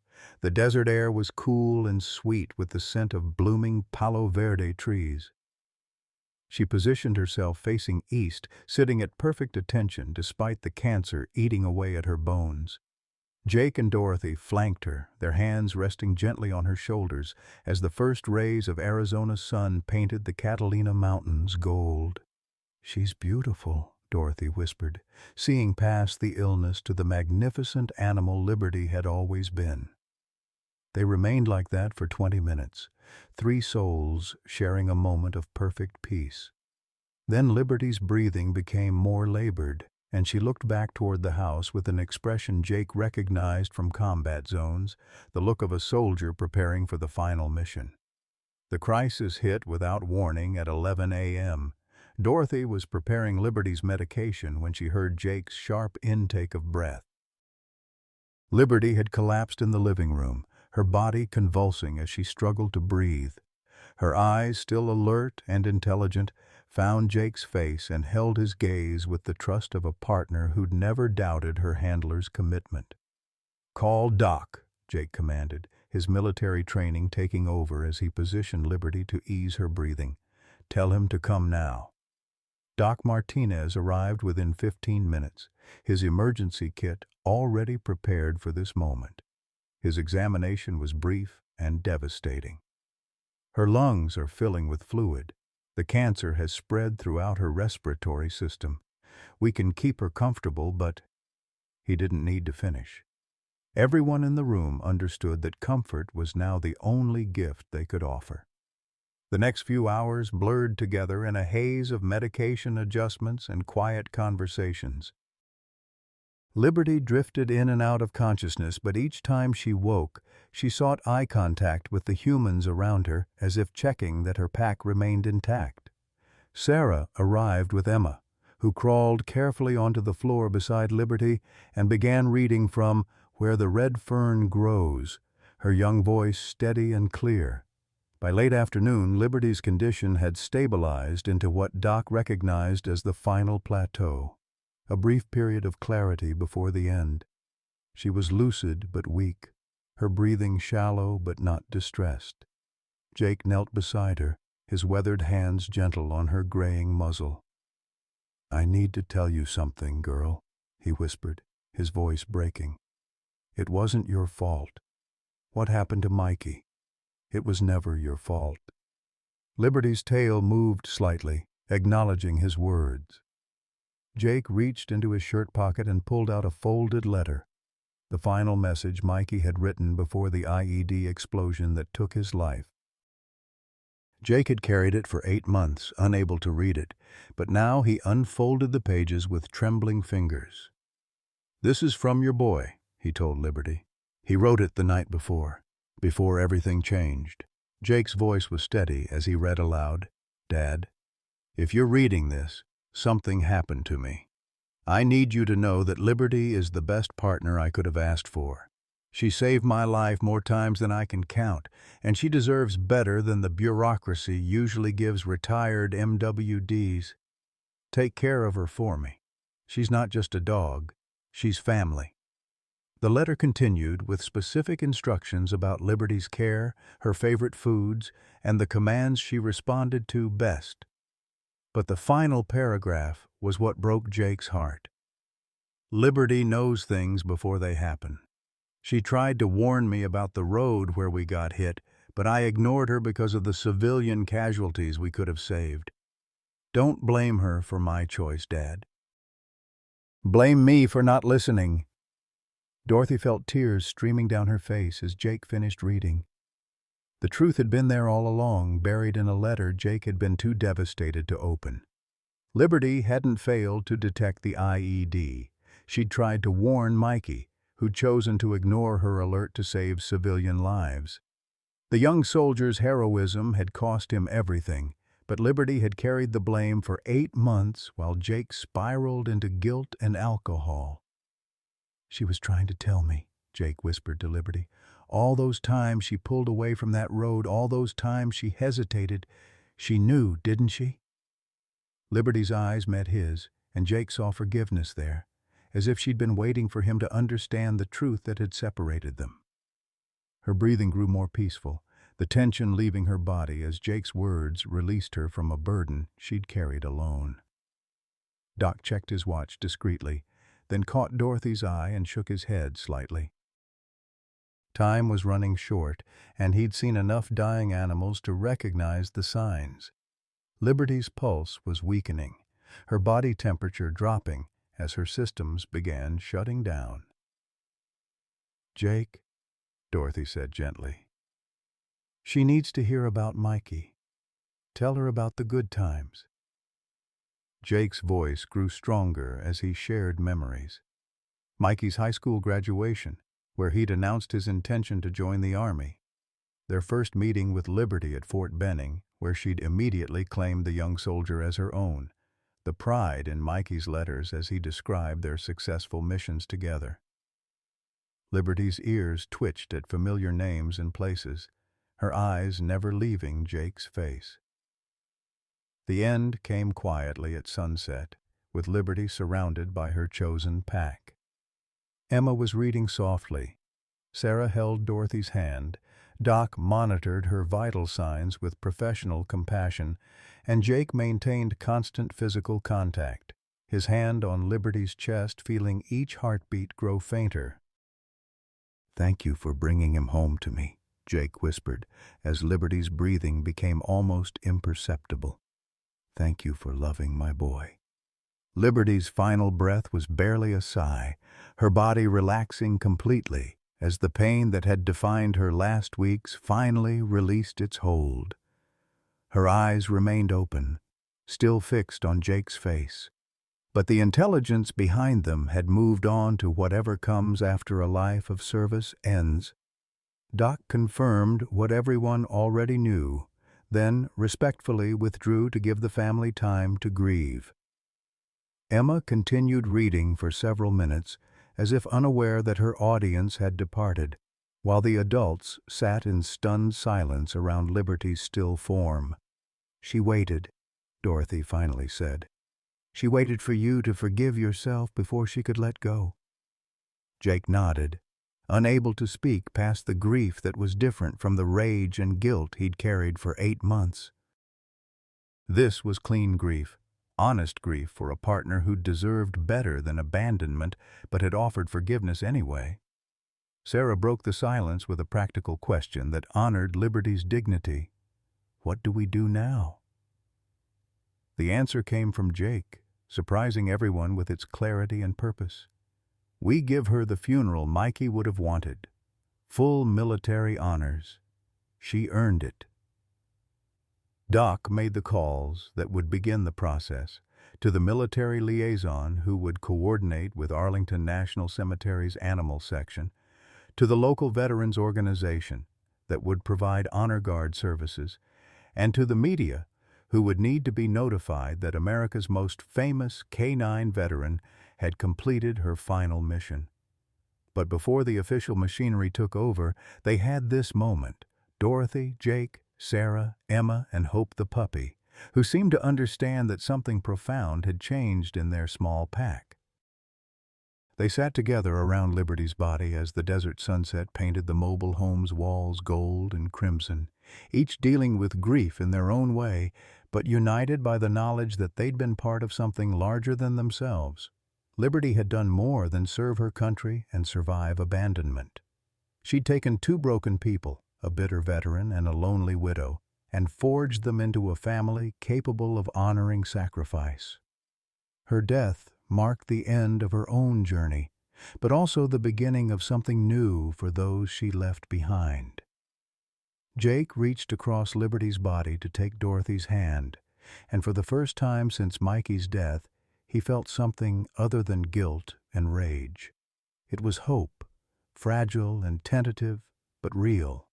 The desert air was cool and sweet with the scent of blooming Palo Verde trees. She positioned herself facing east, sitting at perfect attention despite the cancer eating away at her bones. Jake and Dorothy flanked her, their hands resting gently on her shoulders as the first rays of Arizona's sun painted the Catalina Mountains gold. "She's beautiful," Dorothy whispered, seeing past the illness to the magnificent animal Liberty had always been. They remained like that for 20 minutes, three souls sharing a moment of perfect peace. Then Liberty's breathing became more labored, and she looked back toward the house with an expression Jake recognized from combat zones, the look of a soldier preparing for the final mission. The crisis hit without warning at 11 a.m. Dorothy was preparing Liberty's medication when she heard Jake's sharp intake of breath. Liberty had collapsed in the living room, her body convulsing as she struggled to breathe. Her eyes, still alert and intelligent, found Jake's face and held his gaze with the trust of a partner who'd never doubted her handler's commitment. "Call Doc," Jake commanded, his military training taking over as he positioned Liberty to ease her breathing. "Tell him to come now." Doc Martinez arrived within 15 minutes, his emergency kit already prepared for this moment. His examination was brief and devastating. "Her lungs are filling with fluid. The cancer has spread throughout her respiratory system. We can keep her comfortable, but—" He didn't need to finish. Everyone in the room understood that comfort was now the only gift they could offer. The next few hours blurred together in a haze of medication adjustments and quiet conversations. Liberty drifted in and out of consciousness, but each time she woke, she sought eye contact with the humans around her as if checking that her pack remained intact. Sarah arrived with Emma, who crawled carefully onto the floor beside Liberty and began reading from Where the Red Fern Grows, her young voice steady and clear. By late afternoon, Liberty's condition had stabilized into what Doc recognized as the final plateau, a brief period of clarity before the end. She was lucid but weak, her breathing shallow but not distressed. Jake knelt beside her, his weathered hands gentle on her graying muzzle. "I need to tell you something, girl," he whispered, his voice breaking. "It wasn't your fault. What happened to Mikey? It was never your fault." Liberty's tail moved slightly, acknowledging his words. Jake reached into his shirt pocket and pulled out a folded letter, the final message Mikey had written before the IED explosion that took his life. Jake had carried it for 8 months, unable to read it, but now he unfolded the pages with trembling fingers. "This is from your boy," he told Liberty. "He wrote it the night before everything changed." Jake's voice was steady as he read aloud, "Dad, if you're reading this, something happened to me. I need you to know that Liberty is the best partner I could have asked for. She saved my life more times than I can count, and she deserves better than the bureaucracy usually gives retired MWDs. Take care of her for me. She's not just a dog, she's family." The letter continued with specific instructions about Liberty's care, her favorite foods, and the commands she responded to best. But the final paragraph was what broke Jake's heart. "Liberty knows things before they happen. She tried to warn me about the road where we got hit, but I ignored her because of the civilian casualties we could have saved. Don't blame her for my choice, Dad. Blame me for not listening." Dorothy felt tears streaming down her face as Jake finished reading. The truth had been there all along, buried in a letter Jake had been too devastated to open. Liberty hadn't failed to detect the IED. She'd tried to warn Mikey, who'd chosen to ignore her alert to save civilian lives. The young soldier's heroism had cost him everything, but Liberty had carried the blame for 8 months while Jake spiraled into guilt and alcohol. "She was trying to tell me," Jake whispered to Liberty. "All those times she pulled away from that road, all those times she hesitated. She knew, didn't she?" Liberty's eyes met his, and Jake saw forgiveness there, as if she'd been waiting for him to understand the truth that had separated them. Her breathing grew more peaceful, the tension leaving her body as Jake's words released her from a burden she'd carried alone. Doc checked his watch discreetly, then caught Dorothy's eye and shook his head slightly. Time was running short, and he'd seen enough dying animals to recognize the signs. Liberty's pulse was weakening, her body temperature dropping as her systems began shutting down. "Jake," Dorothy said gently. "She needs to hear about Mikey. Tell her about the good times." Jake's voice grew stronger as he shared memories. Mikey's high school graduation, where he'd announced his intention to join the Army. Their first meeting with Liberty at Fort Benning, where she'd immediately claimed the young soldier as her own. The pride in Mikey's letters as he described their successful missions together. Liberty's ears twitched at familiar names and places, her eyes never leaving Jake's face. The end came quietly at sunset, with Liberty surrounded by her chosen pack. Emma was reading softly. Sarah held Dorothy's hand. Doc monitored her vital signs with professional compassion, and Jake maintained constant physical contact, his hand on Liberty's chest feeling each heartbeat grow fainter. "Thank you for bringing him home to me," Jake whispered, as Liberty's breathing became almost imperceptible. "Thank you for loving my boy." Liberty's final breath was barely a sigh, her body relaxing completely as the pain that had defined her last weeks finally released its hold. Her eyes remained open, still fixed on Jake's face, but the intelligence behind them had moved on to whatever comes after a life of service ends. Doc confirmed what everyone already knew, then respectfully withdrew to give the family time to grieve. Emma continued reading for several minutes, as if unaware that her audience had departed, while the adults sat in stunned silence around Liberty's still form. "She waited," Dorothy finally said. "She waited for you to forgive yourself before she could let go." Jake nodded, unable to speak past the grief that was different from the rage and guilt he'd carried for 8 months. This was clean grief. Honest grief for a partner who'd deserved better than abandonment but had offered forgiveness anyway. Sarah broke the silence with a practical question that honored Liberty's dignity. "What do we do now?" The answer came from Jake, surprising everyone with its clarity and purpose. "We give her the funeral Mikey would have wanted. Full military honors. She earned it." Doc made the calls that would begin the process, to the military liaison who would coordinate with Arlington National Cemetery's animal section, to the local veterans organization that would provide honor guard services, and to the media who would need to be notified that America's most famous K-9 veteran had completed her final mission. But before the official machinery took over, they had this moment: Dorothy, Jake, Sarah, Emma, and Hope the puppy, who seemed to understand that something profound had changed in their small pack. They sat together around Liberty's body as the desert sunset painted the mobile home's walls gold and crimson, each dealing with grief in their own way, but united by the knowledge that they'd been part of something larger than themselves. Liberty had done more than serve her country and survive abandonment. She'd taken 2 broken people, a bitter veteran and a lonely widow, and forged them into a family capable of honoring sacrifice. Her death marked the end of her own journey, but also the beginning of something new for those she left behind. Jake reached across Liberty's body to take Dorothy's hand, and for the first time since Mikey's death, he felt something other than guilt and rage. It was hope, fragile and tentative, but real.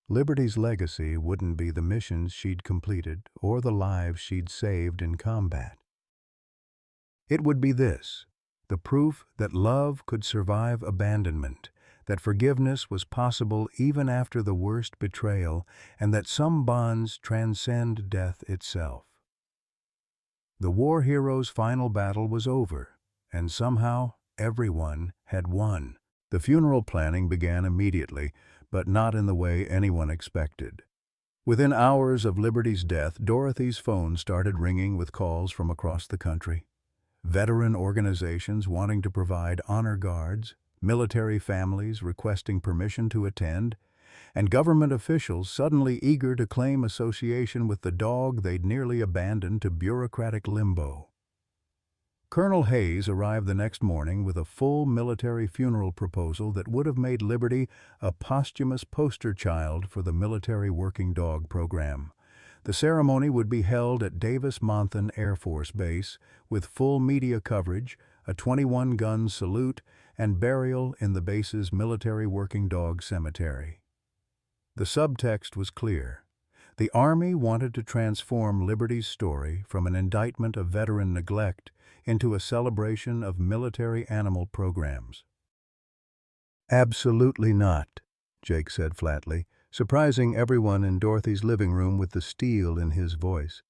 Liberty's legacy wouldn't be the missions she'd completed or the lives she'd saved in combat. It would be this: the proof that love could survive abandonment, that forgiveness was possible even after the worst betrayal, and that some bonds transcend death itself. The war hero's final battle was over, and somehow everyone had won. The funeral planning began immediately, but not in the way anyone expected. Within hours of Liberty's death, Dorothy's phone started ringing with calls from across the country. Veteran organizations wanting to provide honor guards, military families requesting permission to attend, and government officials suddenly eager to claim association with the dog they'd nearly abandoned to bureaucratic limbo. Colonel Hayes arrived the next morning with a full military funeral proposal that would have made Liberty a posthumous poster child for the military working dog program. The ceremony would be held at Davis-Monthan Air Force Base with full media coverage, a 21-gun salute, and burial in the base's military working dog cemetery. The subtext was clear. The Army wanted to transform Liberty's story from an indictment of veteran neglect into a celebration of military animal programs. "Absolutely not," Jake said flatly, surprising everyone in Dorothy's living room with the steel in his voice.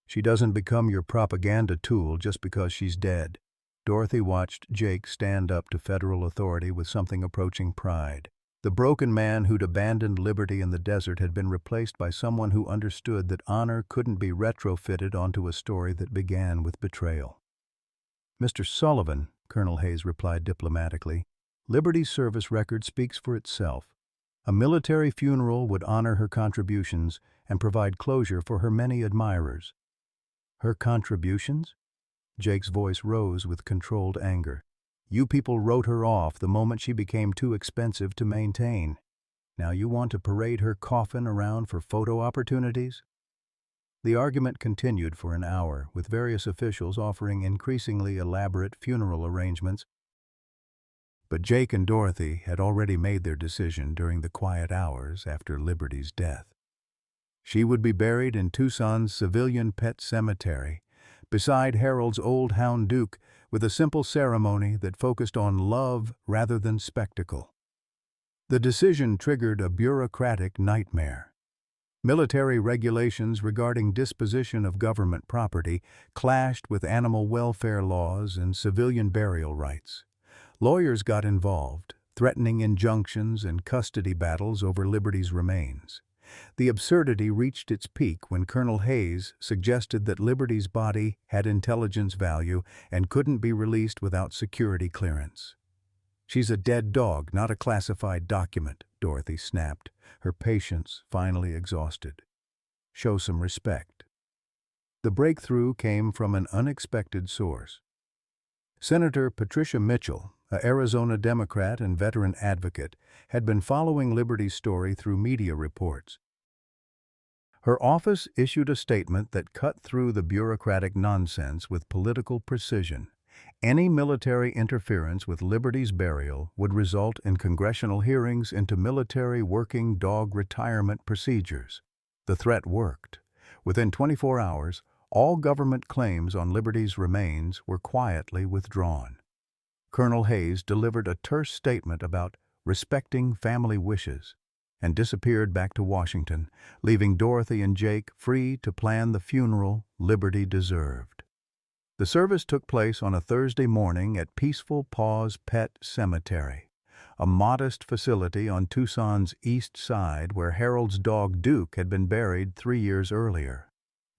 "She doesn't become your propaganda tool just because she's dead." Dorothy watched Jake stand up to federal authority with something approaching pride. The broken man who'd abandoned Liberty in the desert had been replaced by someone who understood that honor couldn't be retrofitted onto a story that began with betrayal. "Mr. Sullivan," Colonel Hayes replied diplomatically, "Liberty's service record speaks for itself. A military funeral would honor her contributions and provide closure for her many admirers." "Her contributions?" Jake's voice rose with controlled anger. "You people wrote her off the moment she became too expensive to maintain. Now you want to parade her coffin around for photo opportunities?" The argument continued for an hour, with various officials offering increasingly elaborate funeral arrangements. But Jake and Dorothy had already made their decision during the quiet hours after Liberty's death. She would be buried in Tucson's civilian pet cemetery, beside Harold's old hound Duke, with a simple ceremony that focused on love rather than spectacle. The decision triggered a bureaucratic nightmare. Military regulations regarding disposition of government property clashed with animal welfare laws and civilian burial rights. Lawyers got involved, threatening injunctions and custody battles over Liberty's remains. The absurdity reached its peak when Colonel Hayes suggested that Liberty's body had intelligence value and couldn't be released without security clearance. "She's a dead dog, not a classified document," Dorothy snapped, her patience finally exhausted. "Show some respect." The breakthrough came from an unexpected source. Senator Patricia Mitchell, an Arizona Democrat and veteran advocate, had been following Liberty's story through media reports. Her office issued a statement that cut through the bureaucratic nonsense with political precision. Any military interference with Liberty's burial would result in congressional hearings into military working dog retirement procedures. The threat worked. Within 24 hours, all government claims on Liberty's remains were quietly withdrawn. Colonel Hayes delivered a terse statement about respecting family wishes and disappeared back to Washington, leaving Dorothy and Jake free to plan the funeral Liberty deserved. The service took place on a Thursday morning at Peaceful Paws Pet Cemetery, a modest facility on Tucson's east side where Harold's dog Duke had been buried 3 years earlier.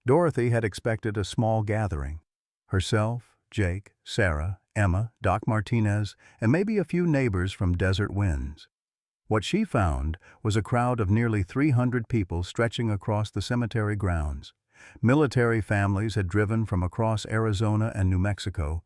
Dorothy had expected a small gathering. Herself, Jake, Sarah, Emma, Doc Martinez, and maybe a few neighbors from Desert Winds. What she found was a crowd of nearly 300 people stretching across the cemetery grounds. Military families had driven from across Arizona and New Mexico.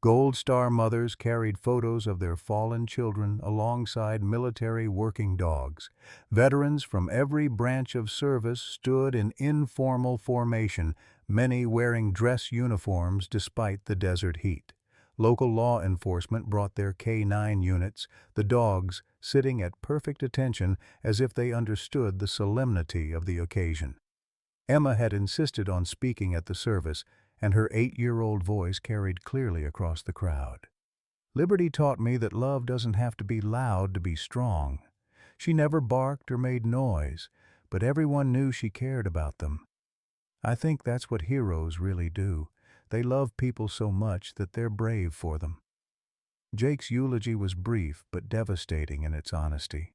Gold Star mothers carried photos of their fallen children alongside military working dogs. Veterans from every branch of service stood in informal formation, many wearing dress uniforms despite the desert heat. Local law enforcement brought their K9 units, the dogs sitting at perfect attention as if they understood the solemnity of the occasion. Emma had insisted on speaking at the service, and her 8-year-old voice carried clearly across the crowd. "Liberty taught me that love doesn't have to be loud to be strong. She never barked or made noise, but everyone knew she cared about them. I think that's what heroes really do. They love people so much that they're brave for them. Jake's eulogy was brief but devastating in its honesty.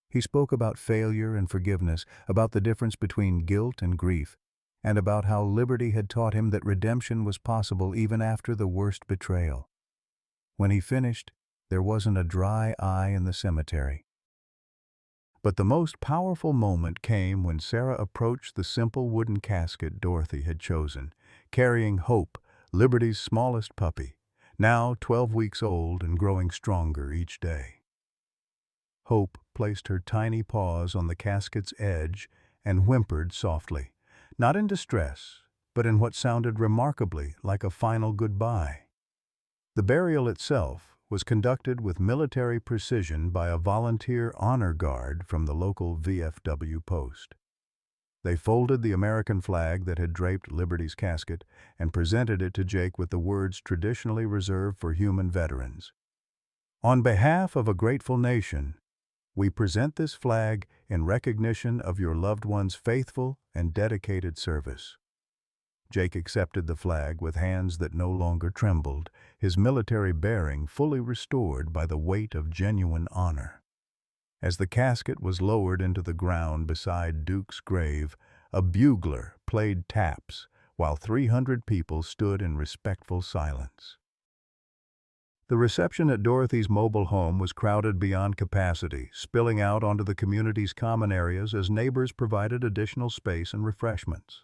He spoke about failure and forgiveness, about the difference between guilt and grief, and about how Liberty had taught him that redemption was possible even after the worst betrayal. When he finished, there wasn't a dry eye in the cemetery. But the most powerful moment came when Sarah approached the simple wooden casket Dorothy had chosen, carrying Hope, Liberty's smallest puppy, now 12 weeks old and growing stronger each day. Hope placed her tiny paws on the casket's edge and whimpered softly, not in distress, but in what sounded remarkably like a final goodbye. The burial itself was conducted with military precision by a volunteer honor guard from the local VFW post. They folded the American flag that had draped Liberty's casket and presented it to Jake with the words traditionally reserved for human veterans. "On behalf of a grateful nation, we present this flag in recognition of your loved one's faithful and dedicated service." Jake accepted the flag with hands that no longer trembled, his military bearing fully restored by the weight of genuine honor. As the casket was lowered into the ground beside Duke's grave, a bugler played taps while 300 people stood in respectful silence. The reception at Dorothy's mobile home was crowded beyond capacity, spilling out onto the community's common areas as neighbors provided additional space and refreshments.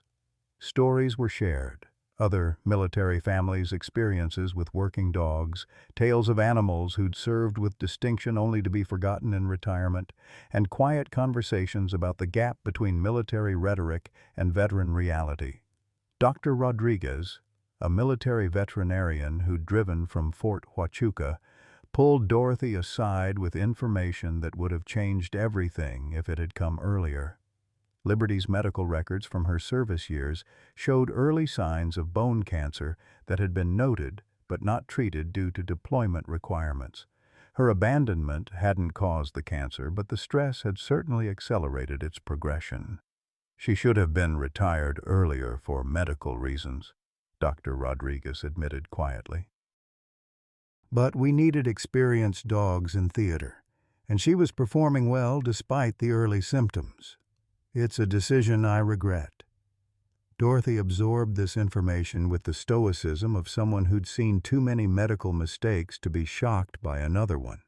Stories were shared, other military families' experiences with working dogs, tales of animals who'd served with distinction only to be forgotten in retirement, and quiet conversations about the gap between military rhetoric and veteran reality. Dr. Rodriguez, a military veterinarian who'd driven from Fort Huachuca, pulled Dorothy aside with information that would have changed everything if it had come earlier. Liberty's medical records from her service years showed early signs of bone cancer that had been noted but not treated due to deployment requirements. Her abandonment hadn't caused the cancer, but the stress had certainly accelerated its progression. She should have been retired earlier for medical reasons, Dr. Rodriguez admitted quietly. But we needed experienced dogs in theater, and she was performing well despite the early symptoms. It's a decision I regret. Dorothy absorbed this information with the stoicism of someone who'd seen too many medical mistakes to be shocked by another one.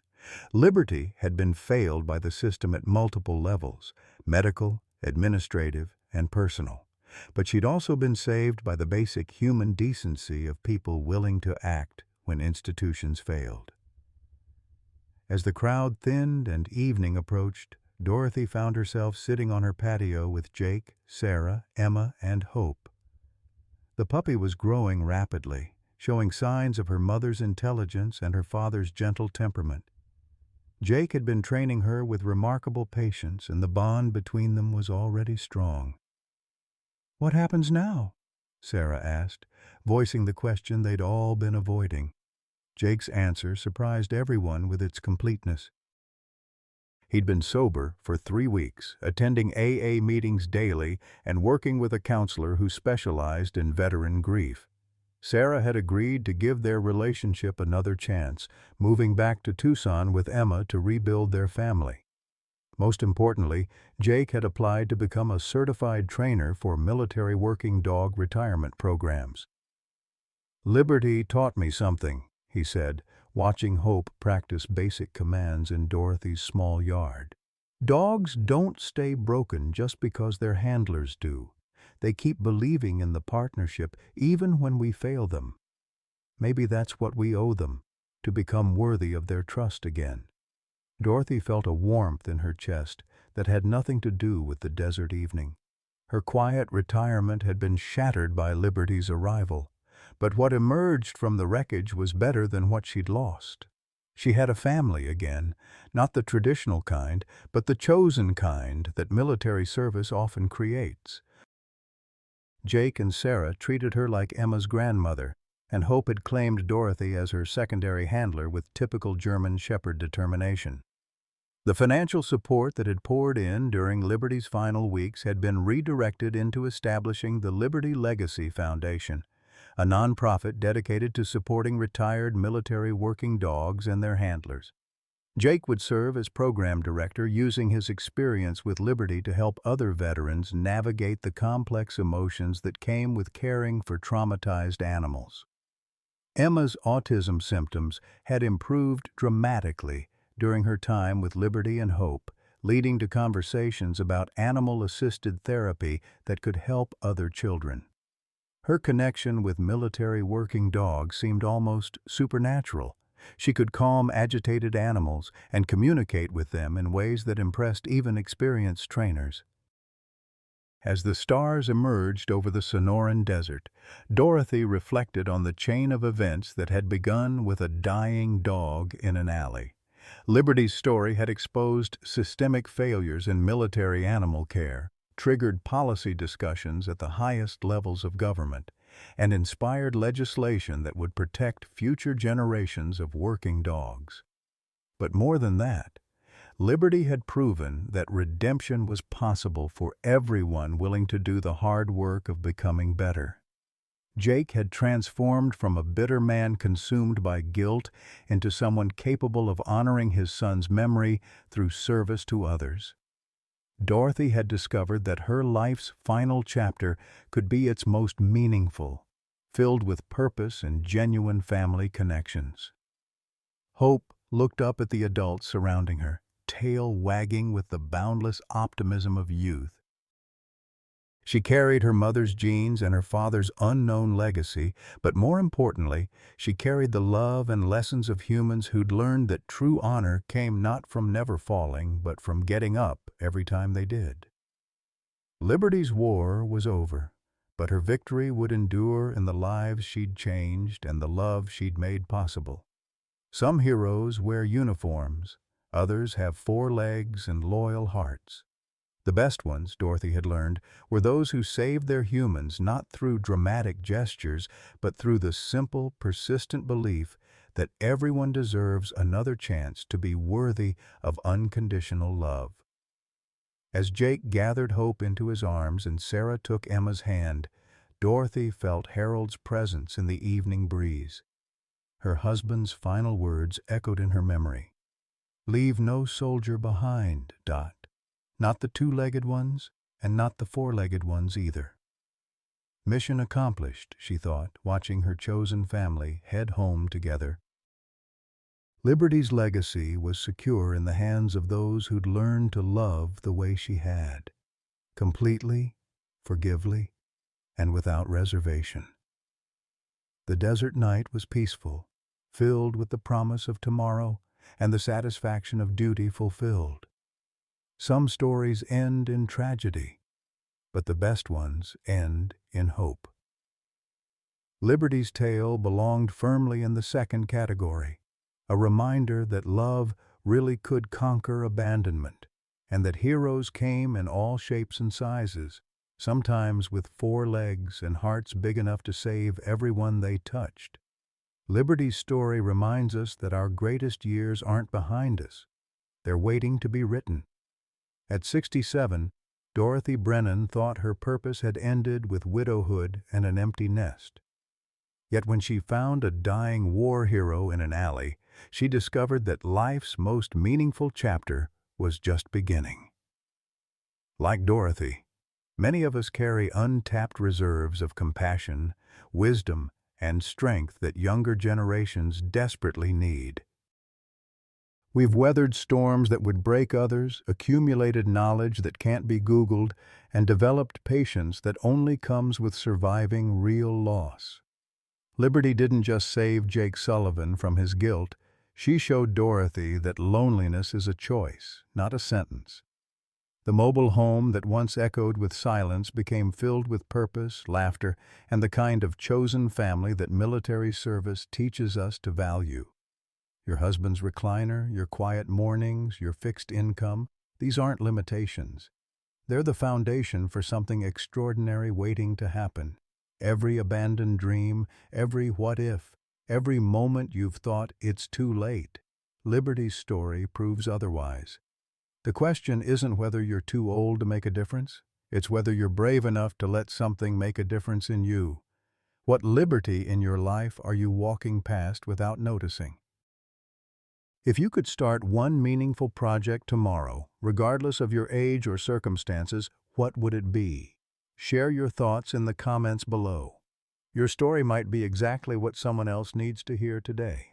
Liberty had been failed by the system at multiple levels: medical, administrative, and personal. But she'd also been saved by the basic human decency of people willing to act when institutions failed. As the crowd thinned and evening approached, Dorothy found herself sitting on her patio with Jake, Sarah, Emma, and Hope. The puppy was growing rapidly, showing signs of her mother's intelligence and her father's gentle temperament. Jake had been training her with remarkable patience, and the bond between them was already strong. "What happens now?" Sarah asked, voicing the question they'd all been avoiding. Jake's answer surprised everyone with its completeness. He'd been sober for 3 weeks, attending AA meetings daily and working with a counselor who specialized in veteran grief. Sarah had agreed to give their relationship another chance, moving back to Tucson with Emma to rebuild their family. Most importantly, Jake had applied to become a certified trainer for military working dog retirement programs. "Liberty taught me something," he said, watching Hope practice basic commands in Dorothy's small yard. "Dogs don't stay broken just because their handlers do. They keep believing in the partnership even when we fail them. Maybe that's what we owe them, to become worthy of their trust again." Dorothy felt a warmth in her chest that had nothing to do with the desert evening. Her quiet retirement had been shattered by Liberty's arrival, but what emerged from the wreckage was better than what she'd lost. She had a family again, not the traditional kind, but the chosen kind that military service often creates. Jake and Sarah treated her like Emma's grandmother, and Hope had claimed Dorothy as her secondary handler with typical German Shepherd determination. The financial support that had poured in during Liberty's final weeks had been redirected into establishing the Liberty Legacy Foundation, a nonprofit dedicated to supporting retired military working dogs and their handlers. Jake would serve as program director, using his experience with Liberty to help other veterans navigate the complex emotions that came with caring for traumatized animals. Emma's autism symptoms had improved dramatically during her time with Liberty and Hope, leading to conversations about animal-assisted therapy that could help other children. Her connection with military working dogs seemed almost supernatural. She could calm agitated animals and communicate with them in ways that impressed even experienced trainers. As the stars emerged over the Sonoran Desert, Dorothy reflected on the chain of events that had begun with a dying dog in an alley. Liberty's story had exposed systemic failures in military animal care, triggered policy discussions at the highest levels of government, and inspired legislation that would protect future generations of working dogs. But more than that, Liberty had proven that redemption was possible for everyone willing to do the hard work of becoming better. Jake had transformed from a bitter man consumed by guilt into someone capable of honoring his son's memory through service to others. Dorothy had discovered that her life's final chapter could be its most meaningful, filled with purpose and genuine family connections. Hope looked up at the adults surrounding her, tail wagging with the boundless optimism of youth. She carried her mother's genes and her father's unknown legacy, but more importantly, she carried the love and lessons of humans who'd learned that true honor came not from never falling, but from getting up every time they did. Liberty's war was over, but her victory would endure in the lives she'd changed and the love she'd made possible. Some heroes wear uniforms, others have 4 legs and loyal hearts. The best ones, Dorothy had learned, were those who saved their humans not through dramatic gestures, but through the simple, persistent belief that everyone deserves another chance to be worthy of unconditional love. As Jake gathered Hope into his arms and Sarah took Emma's hand, Dorothy felt Harold's presence in the evening breeze. Her husband's final words echoed in her memory. "Leave no soldier behind, Dot. Not the 2-legged ones, and not the 4-legged ones either." Mission accomplished, she thought, watching her chosen family head home together. Liberty's legacy was secure in the hands of those who'd learned to love the way she had, completely, forgively, and without reservation. The desert night was peaceful, filled with the promise of tomorrow and the satisfaction of duty fulfilled. Some stories end in tragedy, but the best ones end in hope. Liberty's tale belonged firmly in the second category, a reminder that love really could conquer abandonment, and that heroes came in all shapes and sizes, sometimes with 4 legs and hearts big enough to save everyone they touched. Liberty's story reminds us that our greatest years aren't behind us. They're waiting to be written. At 67, Dorothy Brennan thought her purpose had ended with widowhood and an empty nest. Yet when she found a dying war hero in an alley, she discovered that life's most meaningful chapter was just beginning. Like Dorothy, many of us carry untapped reserves of compassion, wisdom, and strength that younger generations desperately need. We've weathered storms that would break others, accumulated knowledge that can't be Googled, and developed patience that only comes with surviving real loss. Liberty didn't just save Jake Sullivan from his guilt, she showed Dorothy that loneliness is a choice, not a sentence. The mobile home that once echoed with silence became filled with purpose, laughter, and the kind of chosen family that military service teaches us to value. Your husband's recliner, your quiet mornings, your fixed income, these aren't limitations. They're the foundation for something extraordinary waiting to happen. Every abandoned dream, every what if, every moment you've thought it's too late. Liberty's story proves otherwise. The question isn't whether you're too old to make a difference. It's whether you're brave enough to let something make a difference in you. What liberty in your life are you walking past without noticing? If you could start one meaningful project tomorrow, regardless of your age or circumstances, what would it be? Share your thoughts in the comments below. Your story might be exactly what someone else needs to hear today.